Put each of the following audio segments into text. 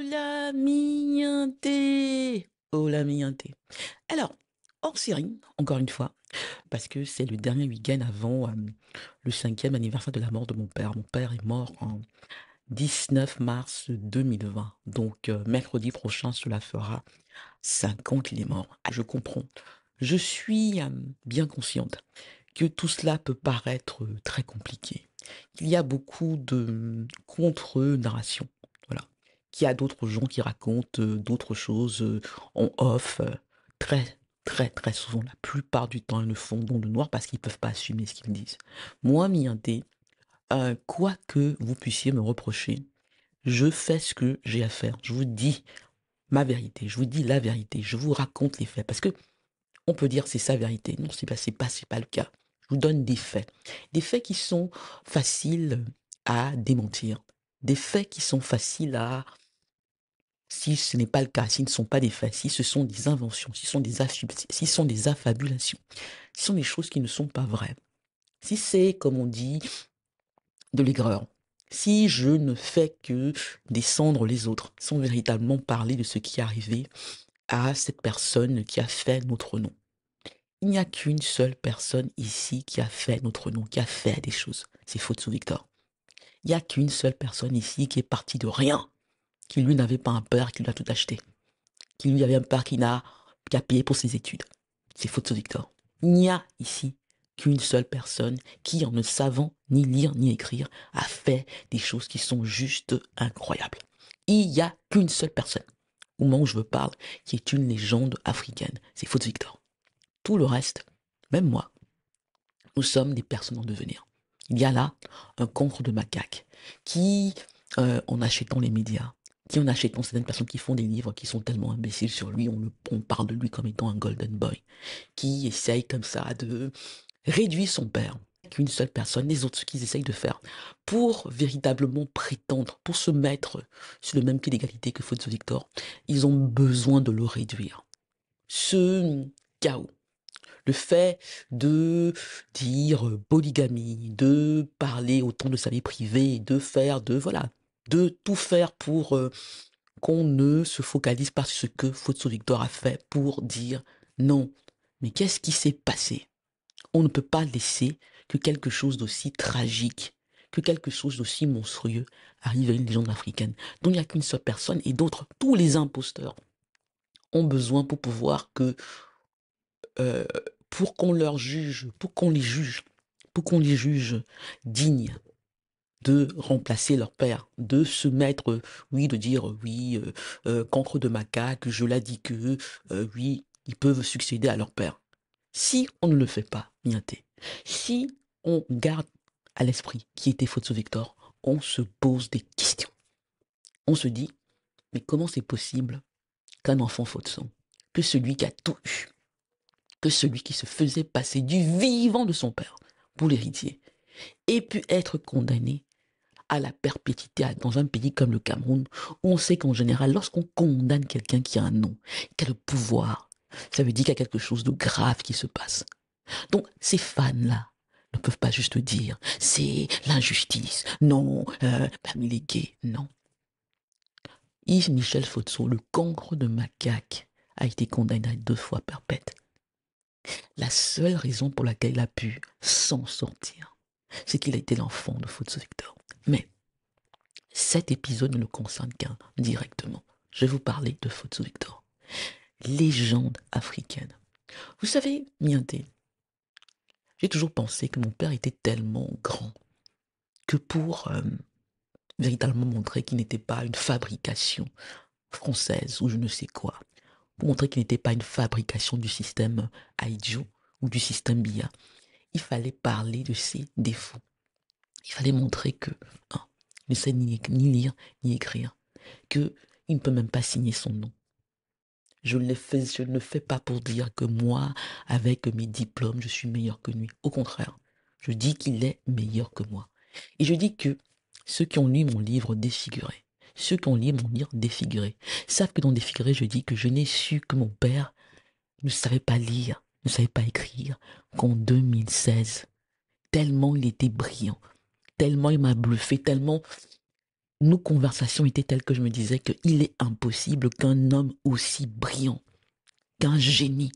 la mignonté! Oh la mignonté! Alors, hors série, encore une fois, parce que c'est le dernier week-end avant le 5e anniversaire de la mort de mon père. Mon père est mort en 19 mars 2020. Donc, mercredi prochain, cela fera 5 ans qu'il est mort. Ah, je comprends. Je suis bien consciente que tout cela peut paraître très compliqué. Il y a beaucoup de contre-narrations. Voilà. Qu'il y a d'autres gens qui racontent d'autres choses en off. Très, très, très souvent, la plupart du temps, ils le font dans le noir parce qu'ils peuvent pas assumer ce qu'ils disent. Moi, Mianté, quoi que vous puissiez me reprocher, je fais ce que j'ai à faire. Je vous dis ma vérité. Je vous dis la vérité. Je vous raconte les faits. Parce que on peut dire c'est sa vérité. Non, c'est pas le cas. Je vous donne des faits. Des faits qui sont faciles à démentir. Des faits qui sont faciles à, si ce n'est pas le cas, s'ils ne sont pas des faits, si ce sont des inventions, si ce sont des affabulations, si ce sont des choses qui ne sont pas vraies. Si c'est, comme on dit, de l'aigreur. Si je ne fais que descendre les autres, sans véritablement parler de ce qui est arrivé à cette personne qui a fait notre nom. Il n'y a qu'une seule personne ici qui a fait notre nom, qui a fait des choses. C'est Fotsou Victor. Il n'y a qu'une seule personne ici qui est partie de rien, qui lui n'avait pas un père qui lui a tout acheté, qui lui avait un père qui a payé pour ses études. C'est Fotsou Victor. Il n'y a ici qu'une seule personne qui, en ne savant ni lire ni écrire, a fait des choses qui sont juste incroyables. Il n'y a qu'une seule personne, au moment où je veux parle, qui est une légende africaine. C'est Fotsou Victor. Tout le reste, même moi, nous sommes des personnes en devenir. Il y a là un concours de macaques qui, en achetant les médias, qui en achetant certaines personnes qui font des livres qui sont tellement imbéciles sur lui, on parle de lui comme étant un golden boy, qui essaye comme ça de réduire son père qu'une seule personne, les autres, ce qu'ils essayent de faire pour véritablement prétendre, pour se mettre sur le même pied d'égalité que Fodzo Victor, ils ont besoin de le réduire. Ce chaos, le fait de dire polygamie, de parler autant de sa vie privée, de faire, voilà, de tout faire pour qu'on ne se focalise pas sur ce que Fodzo Victor a fait pour dire non. Mais qu'est-ce qui s'est passé? On ne peut pas laisser que quelque chose d'aussi tragique, que quelque chose d'aussi monstrueux arrive à une légende africaine dont il n'y a qu'une seule personne et d'autres, tous les imposteurs ont besoin pour pouvoir que euh, pour qu'on leur juge, pour qu'on les juge dignes de remplacer leur père, de se mettre, oui, de dire, oui, cancre de macaque, je l'ai dit que, oui, ils peuvent succéder à leur père. Si on ne le fait pas, Nianté, si on garde à l'esprit qui était Fotsou Victor, on se pose des questions. On se dit, mais comment c'est possible qu'un enfant Fotsou, que celui qui a tout eu, que celui qui se faisait passer du vivant de son père pour l'héritier, ait pu être condamné à la perpétuité dans un pays comme le Cameroun, où on sait qu'en général, lorsqu'on condamne quelqu'un qui a un nom, qui a le pouvoir, ça veut dire qu'il y a quelque chose de grave qui se passe. Donc, ces fans-là ne peuvent pas juste dire, c'est l'injustice, non, parmi les gays, non. Yves Michel Fotsou, le cancre de macaque, a été condamné à 2 fois perpète. La seule raison pour laquelle il a pu s'en sortir, c'est qu'il a été l'enfant de Fotsou Victor. Mais cet épisode ne le concerne qu'un directement. Je vais vous parler de Fotsou Victor, légende africaine. Vous savez, Mianté, j'ai toujours pensé que mon père était tellement grand que pour véritablement montrer qu'il n'était pas une fabrication française ou je ne sais quoi, pour montrer qu'il n'était pas une fabrication du système Aïdjo ou du système BIA, il fallait parler de ses défauts. Il fallait montrer que, il ne sait ni lire ni écrire, qu'il ne peut même pas signer son nom. Je ne le fais pas pour dire que moi, avec mes diplômes, je suis meilleur que lui. Au contraire, je dis qu'il est meilleur que moi. Et je dis que ceux qui ont lu mon livre Défiguré, ceux qui ont lu mon livre Défiguré, savent que dans Défiguré, je dis que je n'ai su que mon père ne savait pas lire, ne savait pas écrire qu'en 2016. Tellement il était brillant, tellement il m'a bluffé, tellement nos conversations étaient telles que je me disais qu'il est impossible qu'un homme aussi brillant, qu'un génie,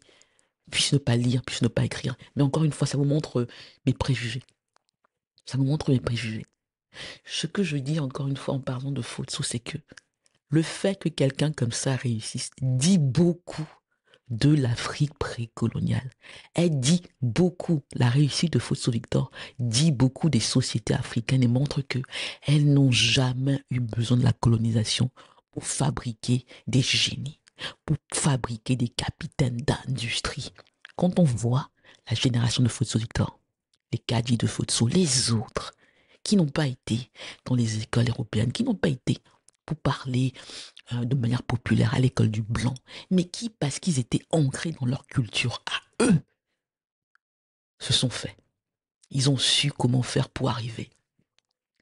puisse ne pas lire, puisse ne pas écrire. Mais encore une fois, ça vous montre mes préjugés. Ça vous montre mes préjugés. Ce que je dis encore une fois en parlant de Fotso, c'est que le fait que quelqu'un comme ça réussisse dit beaucoup de l'Afrique précoloniale. Elle dit beaucoup, la réussite de Fotso Victor dit beaucoup des sociétés africaines et montre que elles n'ont jamais eu besoin de la colonisation pour fabriquer des génies, pour fabriquer des capitaines d'industrie. Quand on voit la génération de Fotso Victor, les caddies de Fotso, les autres, qui n'ont pas été dans les écoles européennes, qui n'ont pas été pour parler de manière populaire à l'école du blanc, mais qui, parce qu'ils étaient ancrés dans leur culture à eux, se sont faits. Ils ont su comment faire pour arriver.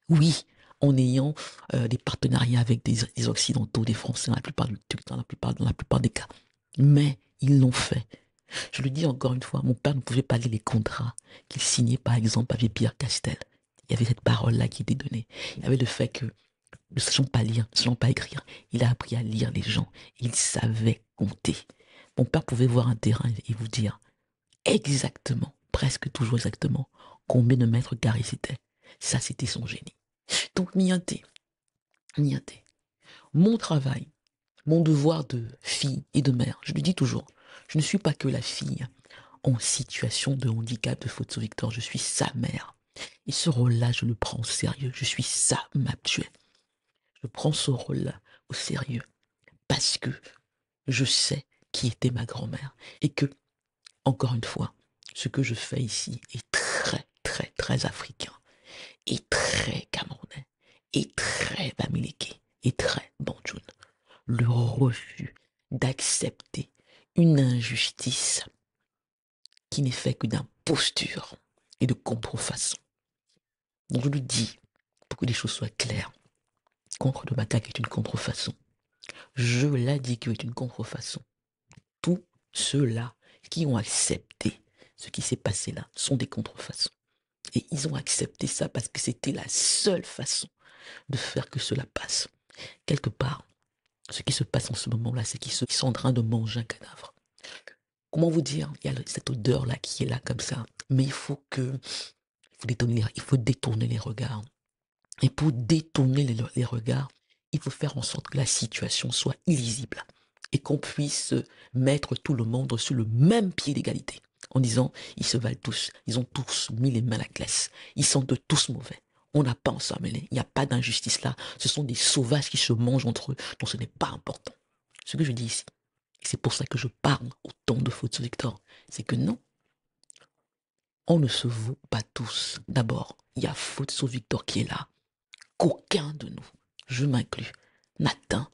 Oui, en ayant des partenariats avec des Occidentaux, des Français, dans la plupart des cas. Mais ils l'ont fait. Je le dis encore une fois, mon père ne pouvait pas lire les contrats qu'il signait, par exemple, avec Pierre Castel. Il y avait cette parole-là qui était donnée. Il y avait le fait que, ne sachant pas lire, ne sachant pas écrire, il a appris à lire les gens. Il savait compter. Mon père pouvait voir un terrain et vous dire exactement, presque toujours exactement, combien de mètres carrés c'était. Ça, c'était son génie. Donc, Nianté, mon travail, mon devoir de fille et de mère, je le dis toujours, je ne suis pas que la fille en situation de handicap de Fotso Victor, je suis sa mère. Et ce rôle-là, je le prends au sérieux. Je suis sa Maptuelle. Je prends ce rôle-là au sérieux parce que je sais qui était ma grand-mère et que, encore une fois, ce que je fais ici est très, très, très africain et très camerounais et très bamileke et très bandjoun. Le refus d'accepter une injustice qui n'est fait que d'imposture et de contrefaçon. Donc je le dis pour que les choses soient claires. Contre de macaque est une contrefaçon. Je l'ai dit que est une contrefaçon. Tous ceux-là qui ont accepté ce qui s'est passé là sont des contrefaçons. Et ils ont accepté ça parce que c'était la seule façon de faire que cela passe. Quelque part, ce qui se passe en ce moment-là, c'est qu'ils sont en train de manger un cadavre. Comment vous dire? Il y a cette odeur-là qui est là comme ça. Mais il faut détourner les regards. Et pour détourner les regards, il faut faire en sorte que la situation soit illisible et qu'on puisse mettre tout le monde sur le même pied d'égalité en disant ils se valent tous, ils ont tous mis les mains à la glace, ils sont de tous mauvais. On n'a pas à s'en mêler, il n'y a pas d'injustice là, ce sont des sauvages qui se mangent entre eux, donc ce n'est pas important. Ce que je dis ici, et c'est pour ça que je parle autant de Fotso Victor, c'est que non, on ne se vaut pas tous. D'abord, il y a Fotso Victor qui est là, qu'aucun de nous, je m'inclus, n'atteint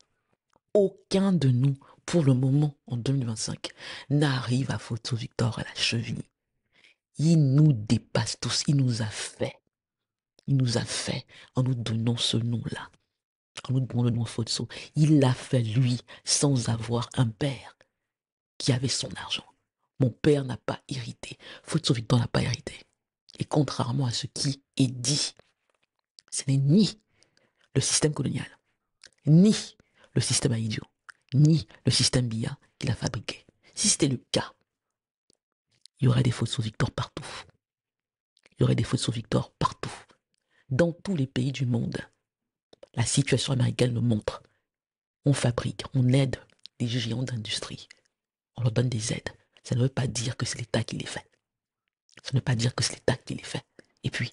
aucun de nous, pour le moment, en 2025, n'arrive à Fotso Victor à la cheville. Il nous dépasse tous, il nous a fait. Il nous a fait en nous donnant ce nom-là, en nous donnant le nom Fotso. Il l'a fait, lui, sans avoir un père qui avait son argent. Mon père n'a pas hérité. Fotso Victor n'a pas hérité. Et contrairement à ce qui est dit, ce n'est ni le système colonial, ni le système Aïdio, ni le système BIA qu'il a fabriqué. Si c'était le cas, il y aurait des Fotso Victor partout. Il y aurait des Fotso Victor partout. Dans tous les pays du monde, la situation américaine le montre. On fabrique, on aide des géants d'industrie. On leur donne des aides. Ça ne veut pas dire que c'est l'État qui les fait. Ça ne veut pas dire que c'est l'État qui les fait. Et puis,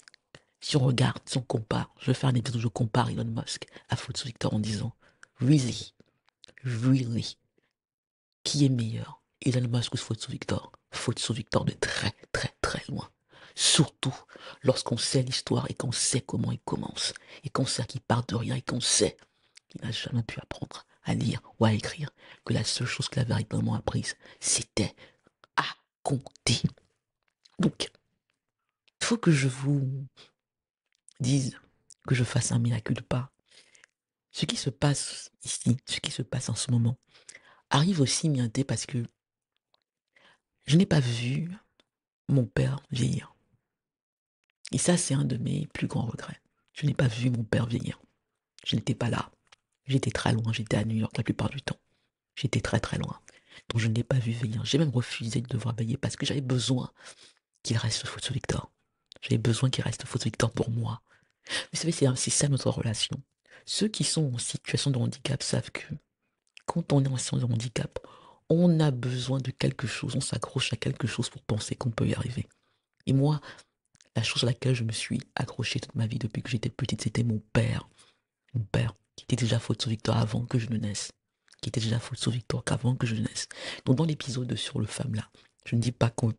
si on regarde, si on compare, je vais faire un épisode où je compare Elon Musk à Fotso Victor en disant, really, qui est meilleur, Elon Musk ou Fotso Victor? Fotso Victor de très, très, très loin. Surtout lorsqu'on sait l'histoire et qu'on sait comment il commence. Et qu'on sait qu'il part de rien et qu'on sait qu'il n'a jamais pu apprendre à lire ou à écrire. Que la seule chose qu'il a véritablement apprise, c'était à compter. Donc, il faut que je vous dise, que je fasse un miracle pas. Ce qui se passe ici, ce qui se passe en ce moment, arrive aussi mienté parce que je n'ai pas vu mon père vieillir. Et ça, c'est un de mes plus grands regrets. Je n'ai pas vu mon père vieillir. Je n'étais pas là. J'étais très loin, j'étais à New York la plupart du temps. J'étais très très loin. Donc je ne l'ai pas vu venir. J'ai même refusé de devoir veiller parce que j'avais besoin qu'il reste Photo Victor. J'avais besoin qu'il reste Photo Victor pour moi. Vous savez, c'est ça notre relation. Ceux qui sont en situation de handicap savent que quand on est en situation de handicap, on a besoin de quelque chose, on s'accroche à quelque chose pour penser qu'on peut y arriver. Et moi, la chose à laquelle je me suis accroché toute ma vie depuis que j'étais petite, c'était mon père. Mon père, qui était déjà Photo Victor avant que je ne naisse. Qui était déjà Photo Victor qu'avant que je ne naisse. Donc dans l'épisode sur le femme là, je ne dis pas qu'on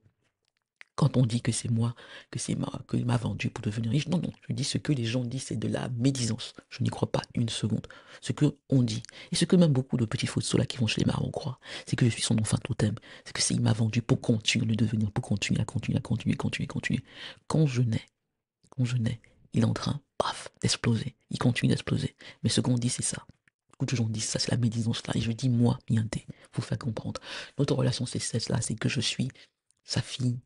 quand on dit que c'est moi, qu'il m'a vendu pour devenir riche, non, non, je dis ce que les gens disent, c'est de la médisance. Je n'y crois pas une seconde. Ce que on dit, et ce que même beaucoup de petits fausses là qui vont chez les marrons croient, c'est que je suis son enfant totem. C'est que il m'a vendu pour continuer de devenir, pour continuer à continuer, à continuer, continuer, continuer. Quand je nais, quand je nais, il est en train, paf, d'exploser. Il continue d'exploser. Mais ce qu'on dit, c'est ça. Beaucoup de gens disent ça, c'est la médisance là. Et je dis, moi, Mianté, vous faire comprendre. Notre relation, c'est celle-là, c'est que je suis sa fille,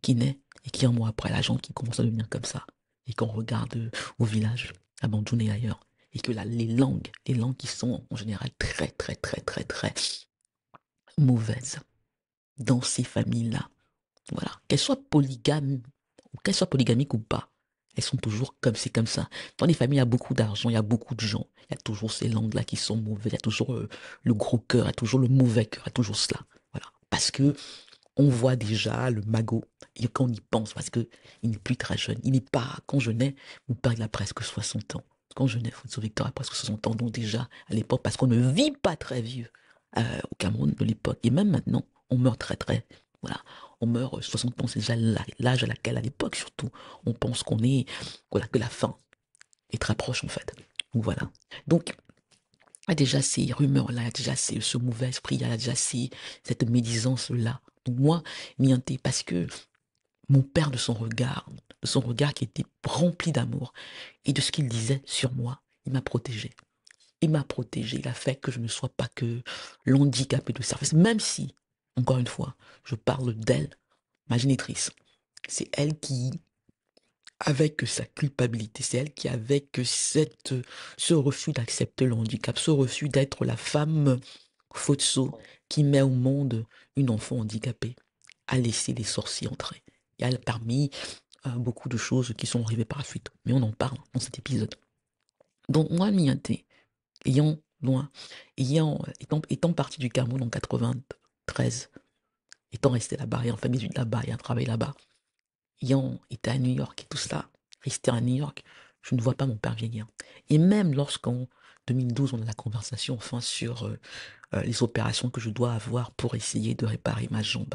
qui naît et qui un mois après la jambe qui commence à devenir comme ça et qu'on regarde au village abandonné ailleurs et que là les langues qui sont en général très très très très très mauvaises dans ces familles-là, voilà, qu'elles soient polygames ou qu'elles soient polygamiques ou pas, elles sont toujours comme c'est comme ça. Dans les familles, il y a beaucoup d'argent, il y a beaucoup de gens, il y a toujours ces langues-là qui sont mauvaises, il y a toujours le gros cœur, il y a toujours le mauvais cœur, il y a toujours cela. Voilà. Parce que on voit déjà le magot, et quand on y pense, parce que il n'est plus très jeune, il n'est pas, quand je nais, mon père il a presque 60 ans. Quand je nais, Photo Victor a presque 60 ans, donc déjà, à l'époque, parce qu'on ne vit pas très vieux au Cameroun de l'époque, et même maintenant, on meurt très très, voilà, on meurt 60 ans, c'est déjà l'âge à laquelle, à l'époque surtout, on pense qu'on est, voilà, que la fin est très proche en fait. Donc voilà. Donc, il y a déjà ces rumeurs-là, il y a déjà ce mauvais esprit, il y a déjà cette médisance-là. Donc moi, Mianté, parce que mon père de son regard qui était rempli d'amour et de ce qu'il disait sur moi, il m'a protégé. Il m'a protégé, il a fait que je ne sois pas que l'handicapé de service, même si, encore une fois, je parle d'elle, ma génitrice. C'est elle qui, avec sa culpabilité, c'est elle qui, avec ce refus d'accepter le handicap, ce refus d'être la femme Fotso qui met au monde une enfant handicapée, a laissé les sorciers entrer. Et elle a permis beaucoup de choses qui sont arrivées par la suite. Mais on en parle dans cet épisode. Donc moi, Mianté, ayant loin, étant parti du Cameroun en 93, étant resté là-bas, ayant fait mes études là-bas, ayant travaillé là-bas, ayant été à New York et tout cela, resté à New York, je ne vois pas mon père vieillir. Et même lorsqu'en 2012, on a la conversation enfin sur les opérations que je dois avoir pour essayer de réparer ma jambe,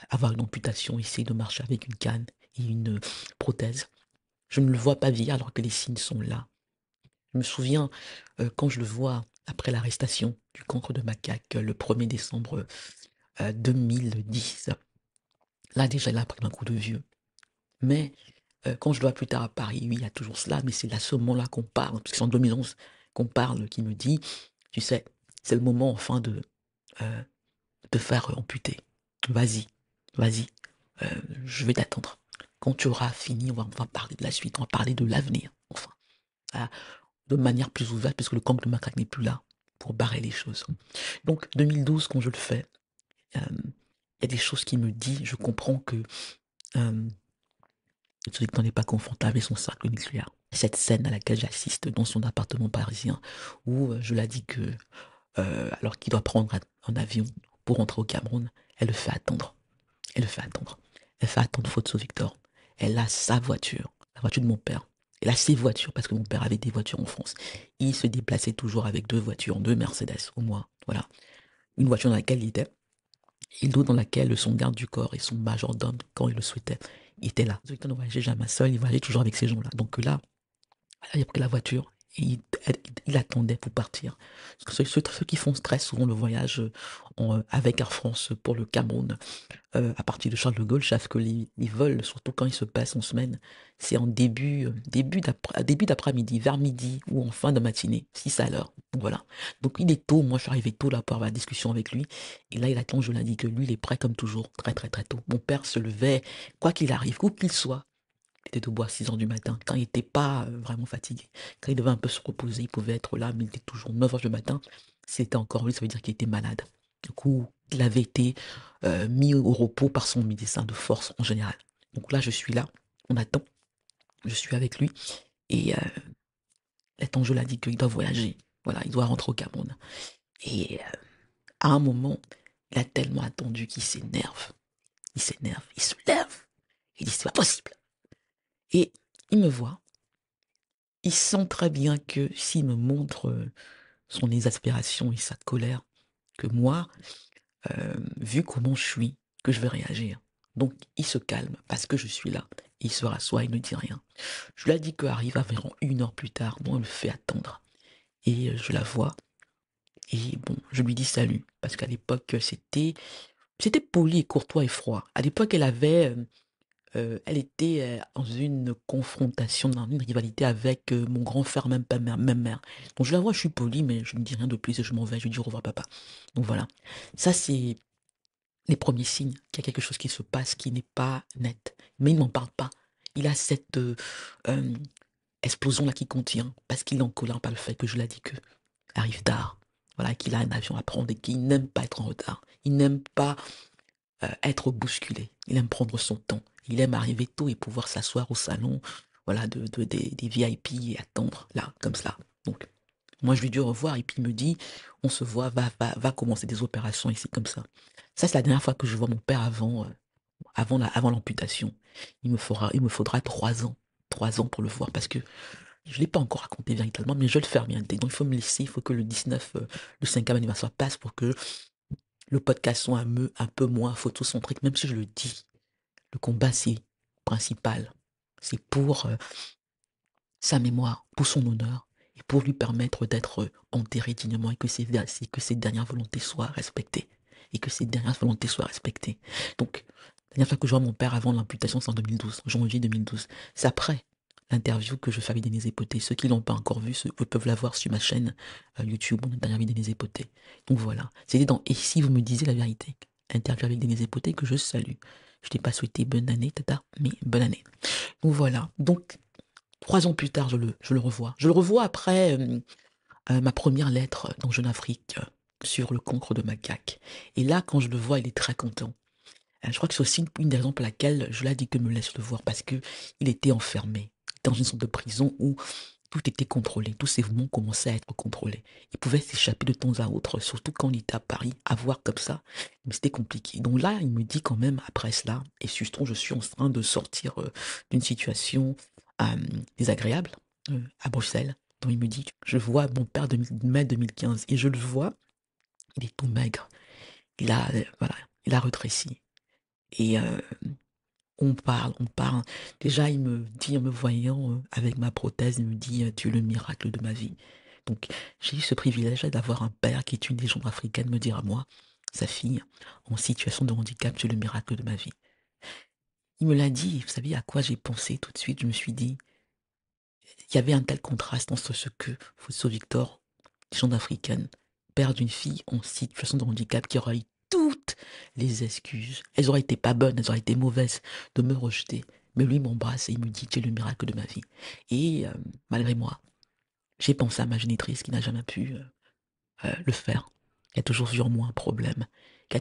avoir une amputation, essayer de marcher avec une canne et une prothèse. Je ne le vois pas vieillir alors que les signes sont là. Je me souviens quand je le vois après l'arrestation du cancre de macaque le 1er décembre 2010. Là déjà, il a pris un coup de vieux. Mais quand je le vois plus tard à Paris, oui, il y a toujours cela, mais c'est à ce moment-là qu'on parle, parce que c'est en 2011 qu'on parle, qui me dit, tu sais, c'est le moment enfin de euh, te faire amputer. Vas-y, vas-y, je vais t'attendre. Quand tu auras fini, on va parler de la suite, on va parler de l'avenir, enfin, ah, de manière plus ouverte, puisque le camp de macaque n'est plus là pour barrer les choses. Donc, 2012, quand je le fais, il y a des choses qui me disent, je comprends que celui qui n'en est pas confortable avec son cercle nucléaire. Cette scène à laquelle j'assiste dans son appartement parisien, où je l'ai dit que, alors qu'il doit prendre un avion pour rentrer au Cameroun, elle le fait attendre. Elle le fait attendre. Elle fait attendre Photo Victor. Elle a sa voiture, la voiture de mon père. Elle a ses voitures parce que mon père avait des voitures en France. Il se déplaçait toujours avec deux voitures, deux Mercedes au moins. Voilà. Une voiture dans laquelle il était et l'autre dans laquelle son garde du corps et son majordome, quand il le souhaitait, était là. Photo Victor ne voyageait jamais seul, il voyageait toujours avec ces gens-là. Donc là, voilà, il a pris la voiture et il attendait pour partir. Parce que ceux qui font très souvent le voyage avec Air France pour le Cameroun, à partir de Charles de Gaulle, savent que les vols, surtout quand ils se passent en semaine, c'est en début d'après-midi, vers midi ou en fin de matinée, 6 à l'heure. Donc voilà. Donc il est tôt, moi je suis arrivé tôt là pour avoir la discussion avec lui. Et là il attend, je lui ai dit que lui il est prêt comme toujours, très très très tôt. Mon père se levait, quoi qu'il arrive, où qu'il soit, Il était debout à 6 heures du matin, quand il n'était pas vraiment fatigué. Quand il devait un peu se reposer, il pouvait être là, mais il était toujours 9 heures du matin. S'il était encore lui, ça veut dire qu'il était malade. Du coup, il avait été mis au repos par son médecin de force en général. Donc là, je suis là, on attend, je suis avec lui, et l'étranger l'a dit qu'il doit voyager. Voilà, il doit rentrer au Cameroun. Et à un moment, il a tellement attendu qu'il s'énerve. Il s'énerve, il se lève. Il dit, c'est pas possible. Et il me voit. Il sent très bien que s'il me montre son exaspération et sa colère, que moi, vu comment je suis, que je vais réagir. Donc, il se calme parce que je suis là. Il se rassoit, il ne dit rien. Je lui ai dit qu'arrive environ 1 heure plus tard, donc elle me fait attendre. Et je la vois. Et bon, je lui dis salut. Parce qu'à l'époque, c'était poli, courtois et froid. À l'époque, elle était dans une confrontation, dans une rivalité avec mon grand frère, même pas même mère. Donc je la vois, je suis poli, mais je ne dis rien de plus et je m'en vais. Je lui dis au revoir, papa. Donc voilà. Ça, c'est les premiers signes qu'il y a quelque chose qui se passe qui n'est pas net. Mais il ne m'en parle pas. Il a cette euh, explosion-là qui contient parce qu'il est en colère par le fait que je l'ai dit que arrive tard. Voilà, qu'il a un avion à prendre et qu'il n'aime pas être en retard. Il n'aime pas être bousculé. Il aime prendre son temps. Il aime arriver tôt et pouvoir s'asseoir au salon, voilà, des VIP et attendre là, comme cela. Donc, moi, je lui dis au revoir et puis il me dit, on se voit, va commencer des opérations ici comme ça. Ça, c'est la dernière fois que je vois mon père avant l'amputation. Il me faudra 3 ans. 3 ans pour le voir parce que je ne l'ai pas encore raconté véritablement, mais je vais le faire bientôt. Donc, il faut me laisser, il faut que le 19, le 5e anniversaire passe pour que le podcast soit un peu moins photocentrique, même si je le dis. Le combat, c'est principal. C'est pour sa mémoire, pour son honneur, et pour lui permettre d'être enterré dignement et que ses dernières volontés soient respectées. Et que ses dernières volontés soient respectées. Donc, la dernière fois que je vois mon père avant l'amputation, c'est en 2012, janvier 2012. C'est après l'interview que je fais avec Denise Epoté. Ceux qui ne l'ont pas encore vu, vous peuvent la voir sur ma chaîne YouTube, mon interview avec Denise Epoté. Donc voilà, c'était dans Et si vous me disiez la vérité, interview avec Denise Epoté que je salue. Je t'ai pas souhaité bonne année, tata, mais bonne année. Donc voilà. Donc 3 ans plus tard, je le revois. Je le revois après ma première lettre dans Jeune Afrique sur le cancre de macaque. Et là, quand je le vois, il est très content. Je crois que c'est aussi une des raisons pour laquelle je lui ai dit que me laisse le voir, parce que il était enfermé dans une sorte de prison où tout était contrôlé, tous ses mouvements commençaient à être contrôlés. Il pouvait s'échapper de temps à autre, surtout quand on était à Paris, à voir comme ça, mais c'était compliqué. Donc là, il me dit quand même, après cela, et surtout, je suis en train de sortir d'une situation euh, désagréable à Bruxelles. Donc il me dit, je vois mon père de mai 2015, et je le vois, il est tout maigre. Voilà, il a rétréci. Et on parle, on parle. Déjà, il me dit, en me voyant avec ma prothèse, il me dit, tu es le miracle de ma vie. Donc, j'ai eu ce privilège d'avoir un père qui est une légende africaine me dire à moi, sa fille, en situation de handicap, tu es le miracle de ma vie. Il me l'a dit, vous savez à quoi j'ai pensé tout de suite? Je me suis dit, il y avait un tel contraste entre ce que Fosso Victor, légende africaine, père d'une fille en situation de handicap qui aura eu toutes les excuses. Elles auraient été pas bonnes, elles auraient été mauvaises de me rejeter. Mais lui m'embrasse et il me dit, tu es le miracle de ma vie. Et malgré moi, j'ai pensé à ma génitrice qui n'a jamais pu le faire, qui a toujours vu en moi un problème, qui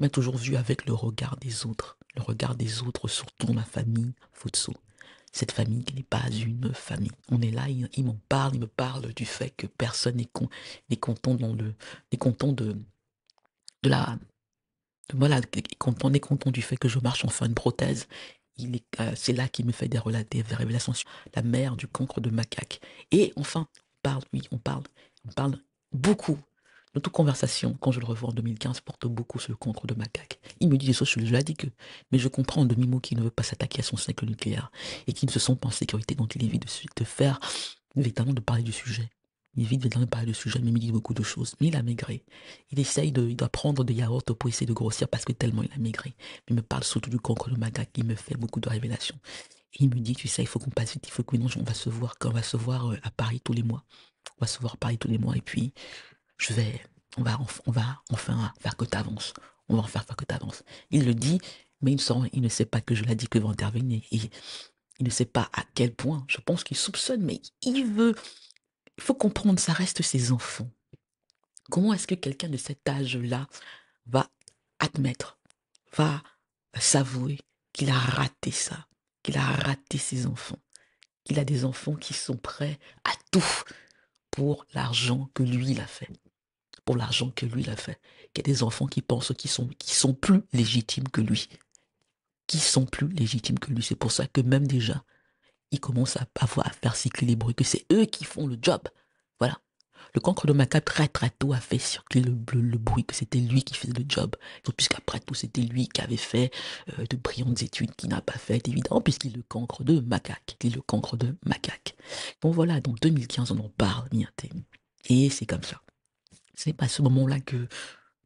m'a toujours vu avec le regard des autres, surtout ma famille, Futsu. Cette famille qui n'est pas une famille. On est là, il m'en parle, il me parle du fait que personne n'est content n'est content de la, voilà, est content du fait que je marche enfin une prothèse. C'est là qu'il me fait des révélations sur la mère du cancre de macaque. Et enfin, on parle beaucoup. Notre conversation, quand je le revois en 2015, porte beaucoup sur le cancre de macaque. Il me dit des choses, je lui ai dit que, mais je comprends en demi-mot qu'il ne veut pas s'attaquer à son cycle nucléaire et qu'il ne se sent pas en sécurité, donc il évite de faire, véritablement de parler du sujet. Il évite véritablement de parler du sujet, mais il me dit beaucoup de choses. Mais il a maigré. Il doit prendre des yaourts pour essayer de grossir parce que tellement il a maigré. Mais il me parle surtout du cancre de macaque qui me fait beaucoup de révélations. Et il me dit, tu sais, il faut qu'on passe vite, il faut que non, on va se voir, quand on va se voir à Paris tous les mois. On va se voir à Paris tous les mois et puis je vais, on va enfin faire que tu avances. On va en faire que tu avances. Il le dit, mais il ne sait pas que je l'ai dit que va intervenir. Et il ne sait pas à quel point. Je pense qu'il soupçonne, mais il veut. Il faut comprendre, ça reste ses enfants. Comment est-ce que quelqu'un de cet âge-là va admettre, va s'avouer qu'il a raté ça, qu'il a raté ses enfants, qu'il a des enfants qui sont prêts à tout pour l'argent que lui, il a fait. Pour l'argent que lui, il a fait. Qu'il y a des enfants qui pensent qu'ils sont plus légitimes que lui. Qui sont plus légitimes que lui. C'est pour ça que même déjà, il commence à faire cycler les bruits, que c'est eux qui font le job. Voilà. Le cancre de Macabre très très tôt a fait circuler le bruit que c'était lui qui faisait le job. Donc, puisqu'après tout, c'était lui qui avait fait de brillantes études qu'il n'a pas faites, évidemment, puisqu'il est le cancre de Macaque. Il est le cancre de Macaque. Donc voilà, donc 2015, on en parle, Miaté. Et c'est comme ça. C'est pas ce moment-là que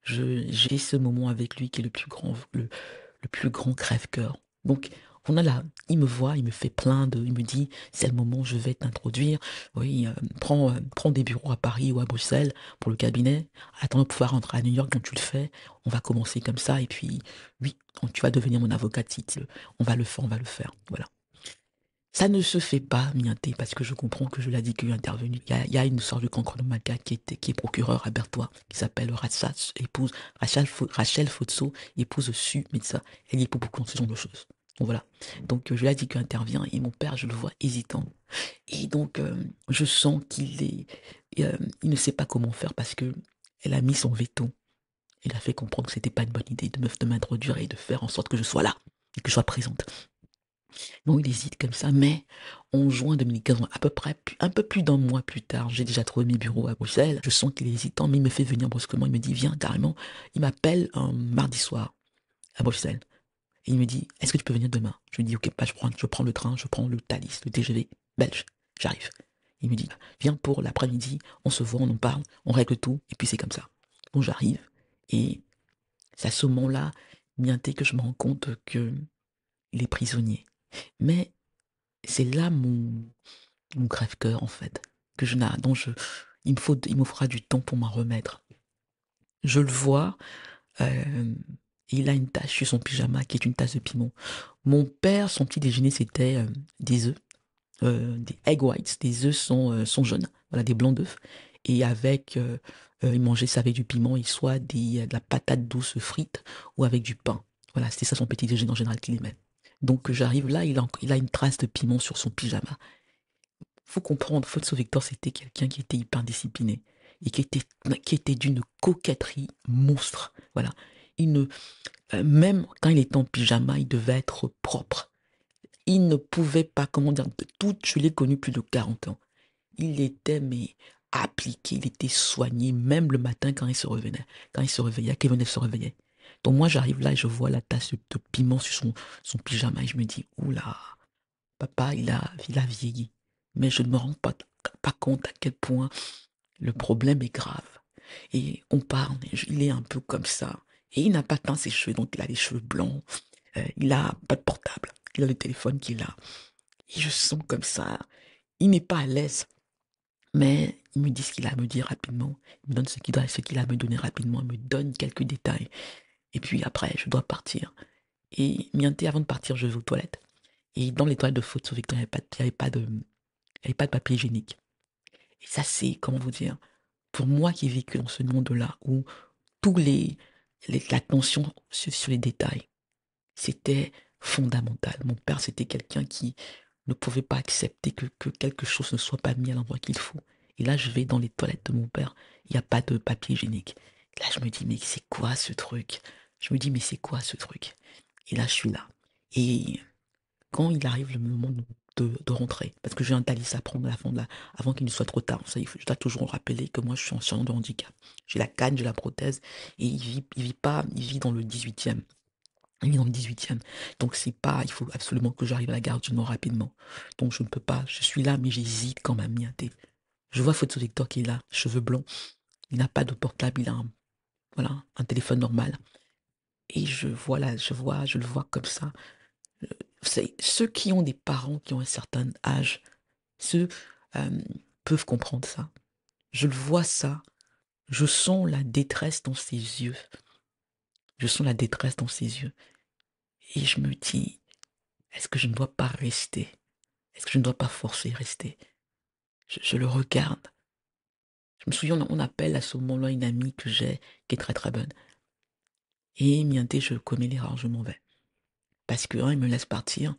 j'ai ce moment avec lui qui est le plus grand crève-cœur. Donc, on a là, il me voit, il me fait il me dit, c'est le moment, je vais t'introduire. Oui, prends des bureaux à Paris ou à Bruxelles pour le cabinet. Attends de pouvoir rentrer à New York, donc tu le fais. On va commencer comme ça, et puis, oui, tu vas devenir mon avocat de titre. On va le faire, on va le faire. Voilà. Ça ne se fait pas, Mianté, parce que je comprends que je l'ai dit qu'il est intervenu. Il y a une sorte de cancre de maca qui est procureur à Berthois, qui s'appelle Rachel Fotso, épouse Su Metsa. Elle y est pour beaucoup de ce genre de choses. Donc voilà. Donc je lui ai dit qu'il intervient et mon père, je le vois hésitant. Et donc je sens il ne sait pas comment faire parce que elle a mis son veto. Il a fait comprendre que c'était pas une bonne idée de m'introduire et de faire en sorte que je sois là et que je sois présente. Non, il hésite comme ça, mais en juin 2015, à peu près un peu plus d'un mois plus tard, j'ai déjà trouvé mes bureaux à Bruxelles. Je sens qu'il est hésitant, mais il me fait venir brusquement. Il me dit, viens carrément. Il m'appelle un mardi soir à Bruxelles. Et il me dit, est-ce que tu peux venir demain? Je lui dis, ok, bah, je prends le train, je prends le Thalys, le TGV belge. J'arrive. Il me dit, viens pour l'après-midi, on se voit, on en parle, on règle tout, et puis c'est comme ça. Bon, j'arrive, et c'est à ce moment-là, bien que je me rends compte que il est prisonnier. Mais c'est là mon crève-cœur, en fait, que je n'ai, il me faudra du temps pour m'en remettre. Je le vois, il a une tache sur son pyjama qui est une tasse de piment. Mon père, son petit déjeuner, c'était des œufs, des egg whites, des œufs sont jaunes, voilà, des blancs d'œufs. Et avec, il mangeait ça avec du piment, et soit de la patate douce frite ou avec du pain. Voilà, c'était ça son petit déjeuner en général qu'il aimait. Donc j'arrive là, il a une trace de piment sur son pyjama. Faut comprendre, Fotso Victor, c'était quelqu'un qui était hyper discipliné et qui était d'une coquetterie monstre. Voilà. Même quand il était en pyjama, il devait être propre. Il ne pouvait pas, comment dire, je l'ai connu plus de 40 ans. Il était, mais appliqué, il était soigné, même le matin quand il se réveillait. Quand il se réveillait, Kevin se réveillait. Donc moi, j'arrive là et je vois la tasse de piment sur son pyjama et je me dis, oula, papa, il a vieilli. Mais je ne me rends pas compte à quel point le problème est grave. Et on parle, il est un peu comme ça. Et il n'a pas teint ses cheveux, donc il a les cheveux blancs. Il a pas de portable. Il a le téléphone qu'il a. Et je sens comme ça. Il n'est pas à l'aise. Mais il me dit ce qu'il a à me dire rapidement. Il me donne ce qu'il a à me donner rapidement. Il me donne quelques détails. Et puis après, je dois partir. Et mienté, avant de partir, je vais aux toilettes. Et dans les toilettes de photo Victor, il n'y avait pas de papier hygiénique. Et ça, c'est, comment vous dire, pour moi qui ai vécu dans ce monde-là où tous l'attention sur les détails, c'était fondamental. Mon père, c'était quelqu'un qui ne pouvait pas accepter que quelque chose ne soit pas mis à l'endroit qu'il faut. Et là, je vais dans les toilettes de mon père, il n'y a pas de papier hygiénique. Et là, je me dis, mais c'est quoi ce truc? Je me dis, mais c'est quoi ce truc? Et là, je suis là. Et quand il arrive le moment de rentrer, parce que j'ai un Thalys à prendre avant qu'il ne soit trop tard. Ça, je dois toujours rappeler que moi, je suis en situation de handicap. J'ai la canne, j'ai la prothèse, et il vit pas, il vit dans le 18e. Il vit dans le 18e. Donc, c'est pas, il faut absolument que j'arrive à la gare du Nord rapidement. Donc, je ne peux pas, je suis là, mais j'hésite quand même, miaté. Je vois Photo Victor qui est là, cheveux blancs. Il n'a pas de portable, il a voilà, un téléphone normal. Et je le vois comme ça. Ceux qui ont des parents qui ont un certain âge, ceux euh, peuvent comprendre ça. Je le vois ça. Je sens la détresse dans ses yeux. Je sens la détresse dans ses yeux. Et je me dis, est-ce que je ne dois pas rester? Est-ce que je ne dois pas forcer rester? Je le regarde. Je me souviens, on appelle à ce moment-là une amie que j'ai, qui est très très bonne. Et mienté, je commets l'erreur, je m'en vais. Parce que, un, il me laisse partir.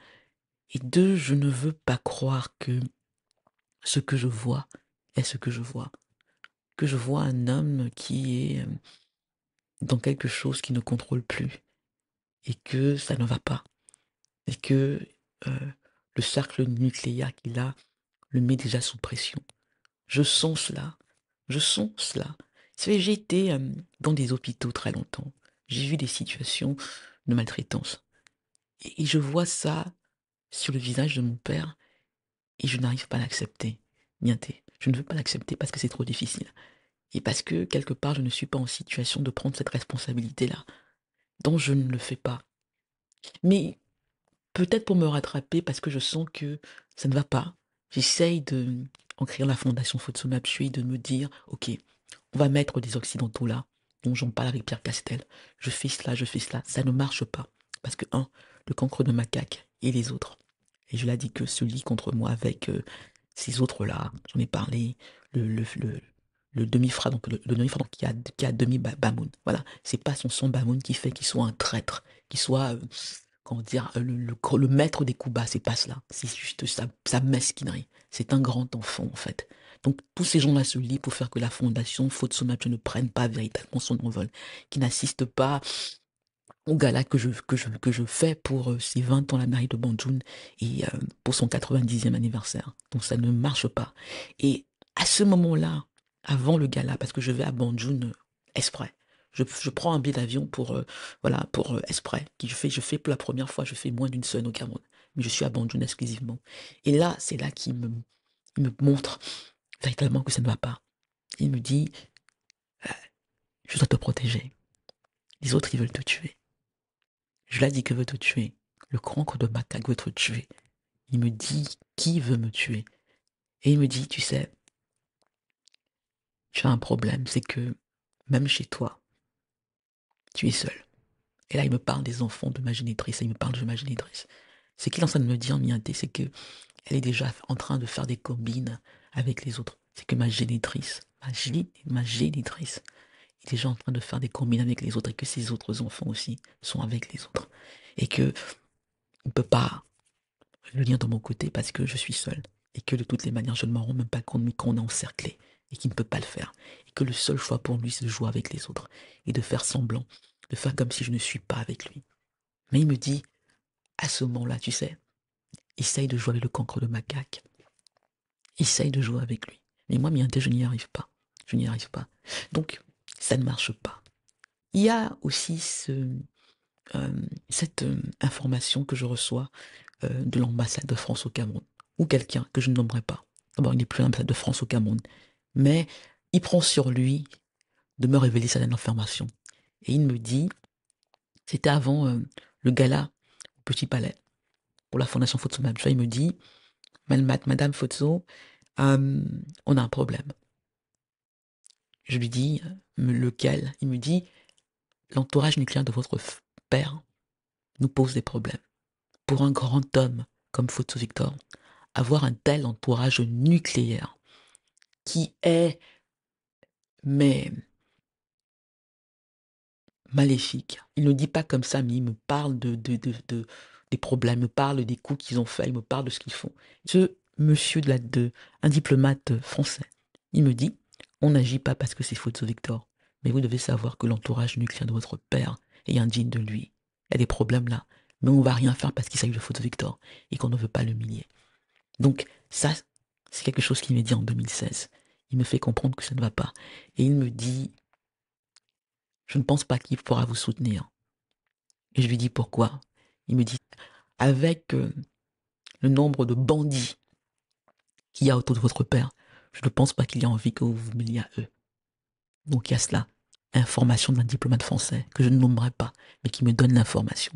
Et deux, je ne veux pas croire que ce que je vois est ce que je vois. Que je vois un homme qui est dans quelque chose qui ne contrôle plus. Et que ça ne va pas. Et que euh, le cercle nucléaire qu'il a le met déjà sous pression. Je sens cela. Je sens cela. Vous savez, j'ai été dans des hôpitaux très longtemps. J'ai vu des situations de maltraitance. Et je vois ça sur le visage de mon père et je n'arrive pas à l'accepter. Nienté. Je ne veux pas l'accepter parce que c'est trop difficile. Et parce que, quelque part, je ne suis pas en situation de prendre cette responsabilité-là. Donc, je ne le fais pas. Mais peut-être pour me rattraper, parce que je sens que ça ne va pas, j'essaye de, en créant la fondation Fotsuma Pshui, de me dire, OK, on va mettre des occidentaux là, dont j'en parle avec Pierre Castel. Je fais cela, ça ne marche pas. Parce que, un, le cancre de macaque et les autres. Et je l'ai dit que se lie contre moi avec ces autres-là, j'en ai parlé, le, le, le, le demi-frère, donc le demi-frère donc, qui a demi-bamoun. Voilà, c'est pas son sang bamoun qui fait qu'il soit un traître, qu'il soit, comment dire, le maître des coups bas, c'est pas cela. C'est juste sa mesquinerie. C'est un grand enfant, en fait. Donc, tous ces gens-là se lient pour faire que la fondation Fotsuma ne prenne pas véritablement son envol, qui n'assiste pas au gala que je fais pour ses 20 ans à la mairie de Banjul et pour son 90e anniversaire. Donc ça ne marche pas. Et à ce moment-là, avant le gala, parce que je vais à Banjul exprès, je prends un billet d'avion pour voilà pour exprès, je fais pour la première fois, je fais moins d'une semaine au Cameroun, mais je suis à Banjul exclusivement. Et là, c'est là qu'il me montre véritablement que ça ne va pas. Il me dit, je dois te protéger. Les autres, ils veulent te tuer. Je lui ai dit que veut te tuer. Le cancre de macaque veut te tuer. Il me dit qui veut me tuer. Et il me dit, tu sais, tu as un problème, c'est que même chez toi, tu es seul. Et là, il me parle des enfants de ma génitrice, et il me parle de ma génitrice. Ce qu'il est en train de me dire, Mianté, c'est que elle est déjà en train de faire des combines avec les autres. C'est que ma génitrice, ma génitrice, est déjà en train de faire des combines avec les autres et que ses autres enfants aussi sont avec les autres. Et que on ne peut pas venir de mon côté parce que je suis seul. Et que de toutes les manières, je ne m'en rends même pas compte, mais qu'on est encerclé. Et qu'il ne peut pas le faire. Et que le seul choix pour lui, c'est de jouer avec les autres. Et de faire semblant. De faire comme si je ne suis pas avec lui. Mais il me dit, à ce moment-là, tu sais, essaye de jouer avec le cancre de macaque. Essaye de jouer avec lui. Mais moi, Mianté, je n'y arrive pas. Je n'y arrive pas. Donc, ça ne marche pas. Il y a aussi cette information que je reçois de l'ambassade de France au Cameroun, ou quelqu'un que je ne nommerai pas. D'abord, il n'est plus l'ambassade de France au Cameroun, mais il prend sur lui de me révéler certaines informations. Et il me dit, c'était avant le gala au Petit Palais pour la Fondation Fotso Mabja, il me dit, Madame Fotso, on a un problème. Je lui dis, lequel? Il me dit, l'entourage nucléaire de votre père nous pose des problèmes. Pour un grand homme comme Fotso Victor, avoir un tel entourage nucléaire qui est, mais maléfique. Il ne dit pas comme ça, mais il me parle des problèmes, il me parle des coups qu'ils ont faits, il me parle de ce qu'ils font. Ce monsieur un diplomate français, il me dit, on n'agit pas parce que c'est Fotso Victor, mais vous devez savoir que l'entourage nucléaire de votre père est indigne de lui. Il y a des problèmes là, mais on va rien faire parce qu'il s'agit de Fotso Victor et qu'on ne veut pas l'humilier. Donc ça, c'est quelque chose qu'il me dit en 2016. Il me fait comprendre que ça ne va pas. Et il me dit, je ne pense pas qu'il pourra vous soutenir. Et je lui dis pourquoi. Il me dit, avec le nombre de bandits qu'il y a autour de votre père, je ne pense pas qu'il y a envie que vous vous mêliez à eux. Donc il y a cela. Information d'un diplomate français que je ne nommerai pas, mais qui me donne l'information.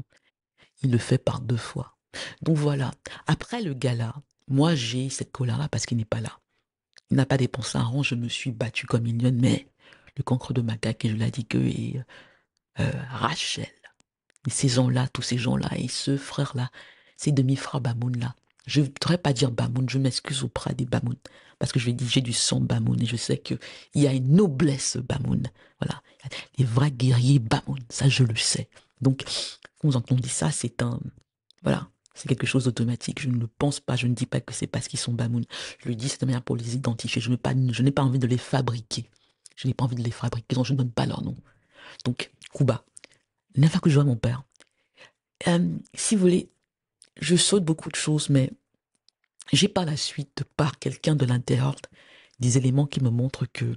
Il le fait par 2 fois. Donc voilà. Après le gala, moi j'ai cette colère-là parce qu'il n'est pas là. Il n'a pas dépensé un rang, je me suis battu comme une lionne, mais le cancre de macaque, et je l'ai dit que, et Rachel Et ces gens-là, tous ces gens-là, et ce frère-là, ces demi-frères Bamoun-là, je ne voudrais pas dire Bamoun, je m'excuse auprès des Bamoun, parce que je vais dire, j'ai du sang Bamoun, et je sais qu'il y a une noblesse Bamoun. Voilà. Les vrais guerriers Bamoun, ça je le sais. Donc, quand vous entendez ça, c'est un... Voilà. C'est quelque chose d'automatique. Je ne le pense pas. Je ne dis pas que c'est parce qu'ils sont Bamoun. Je le dis, c'est de manière pour les identifier. Je n'ai pas envie de les fabriquer. Je n'ai pas envie de les fabriquer, donc je ne donne pas leur nom. Donc, Kuba. La dernière fois que je vois mon père, si vous voulez, je saute beaucoup de choses, mais j'ai par la suite, par quelqu'un de l'intérieur, des éléments qui me montrent que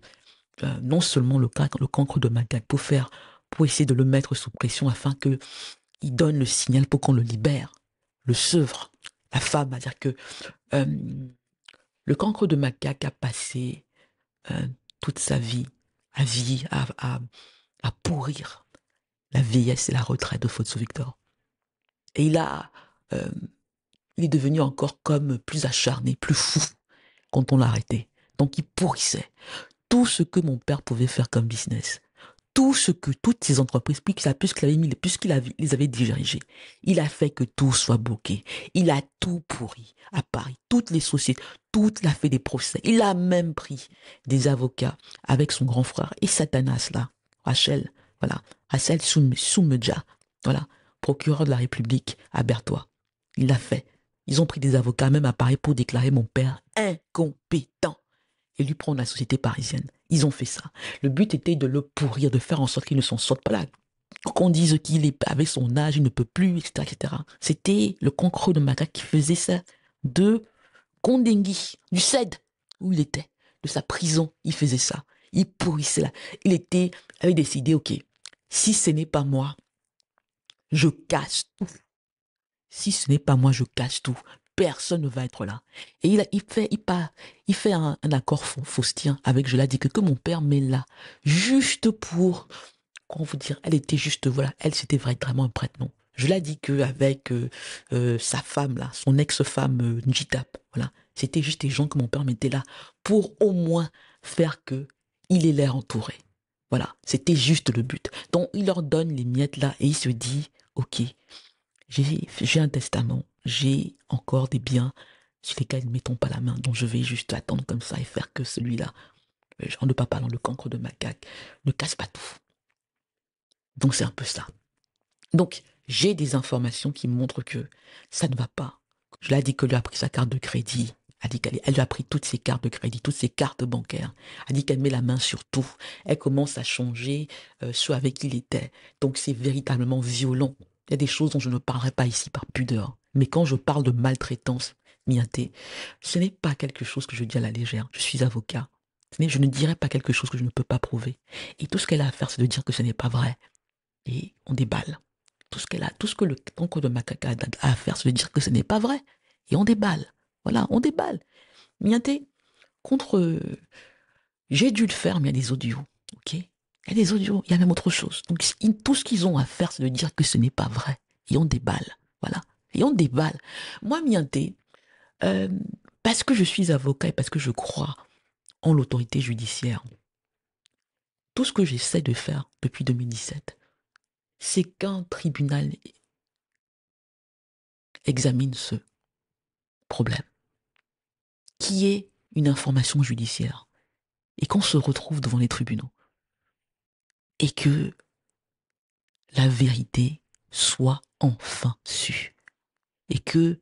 non seulement le cancre de macaque, pour essayer de le mettre sous pression afin que il donne le signal pour qu'on le libère, le sevre, la femme, c'est-à-dire que euh, le cancre de macaque a passé euh, toute sa vie à pourrir la vieillesse et la retraite de Fotso Victor. Et euh, il est devenu encore comme plus acharné, plus fou quand on l'a arrêté. Donc il pourrissait tout ce que mon père pouvait faire comme business. Tout ce que toutes ces entreprises, puisqu'il les avait dirigées, il a fait que tout soit bloqué. Il a tout pourri à Paris. Toutes les sociétés, il a fait des procès. Il a même pris des avocats avec son grand frère et Satanas là, Rachel, voilà, Rachel Soumedja, voilà, procureur de la République à Berthois. Il l'a fait. Ils ont pris des avocats même à Paris pour déclarer mon père incompétent et lui prendre la société parisienne. Ils ont fait ça. Le but était de le pourrir, de faire en sorte qu'il ne s'en sorte pas là. Qu'on dise qu'il est avec son âge, il ne peut plus, etc., etc. C'était le concro de macaque qui faisait ça de Kondengui, du CED, où il était, de sa prison, il faisait ça. Il pourrissait là. Avait décidé, ok, si ce n'est pas moi, je casse tout. Si ce n'est pas moi, je casse tout. Personne ne va être là. Et il fait un accord faustien avec, je l'ai dit, que mon père met là, juste pour, comment vous dire, elle était juste, voilà, elle c'était vraiment un prêtre, non. Je l'ai dit qu'avec sa femme là, son ex-femme Njitap, voilà, c'était juste des gens que mon père mettait là pour au moins faire que il ait l'air entouré. Voilà, c'était juste le but. Donc il leur donne les miettes là et il se dit, ok, j'ai un testament, j'ai encore des biens sur lesquels ne mettons pas la main, donc je vais juste attendre comme ça et faire que celui-là, genre de papa dans le cancre de macaque, ne casse pas tout. Donc c'est un peu ça. Donc j'ai des informations qui montrent que ça ne va pas. Je l'ai dit que lui a pris sa carte de crédit, elle lui a pris toutes ses cartes de crédit, toutes ses cartes bancaires, a dit qu'elle met la main sur tout, elle commence à changer ceux avec qui il était. Donc c'est véritablement violent. Il y a des choses dont je ne parlerai pas ici par pudeur. Mais quand je parle de maltraitance, Miaté, ce n'est pas quelque chose que je dis à la légère. Je suis avocat. Je ne dirai pas quelque chose que je ne peux pas prouver. Et tout ce qu'elle a à faire, c'est de dire que ce n'est pas vrai. Et on déballe. Tout ce que le cancre de macaque a à faire, c'est de dire que ce n'est pas vrai. Et on déballe. Voilà, on déballe. Miaté, contre... J'ai dû le faire, mais il y a des audios. Ok. Il y a des audios, il y a même autre chose. Donc tout ce qu'ils ont à faire, c'est de dire que ce n'est pas vrai. Et on déballe. Voilà. Et on déballe. Moi, Miaté, euh, parce que je suis avocat et parce que je crois en l'autorité judiciaire, tout ce que j'essaie de faire depuis 2017, c'est qu'un tribunal examine ce problème, qui est une information judiciaire, et qu'on se retrouve devant les tribunaux, et que la vérité soit enfin sue, et que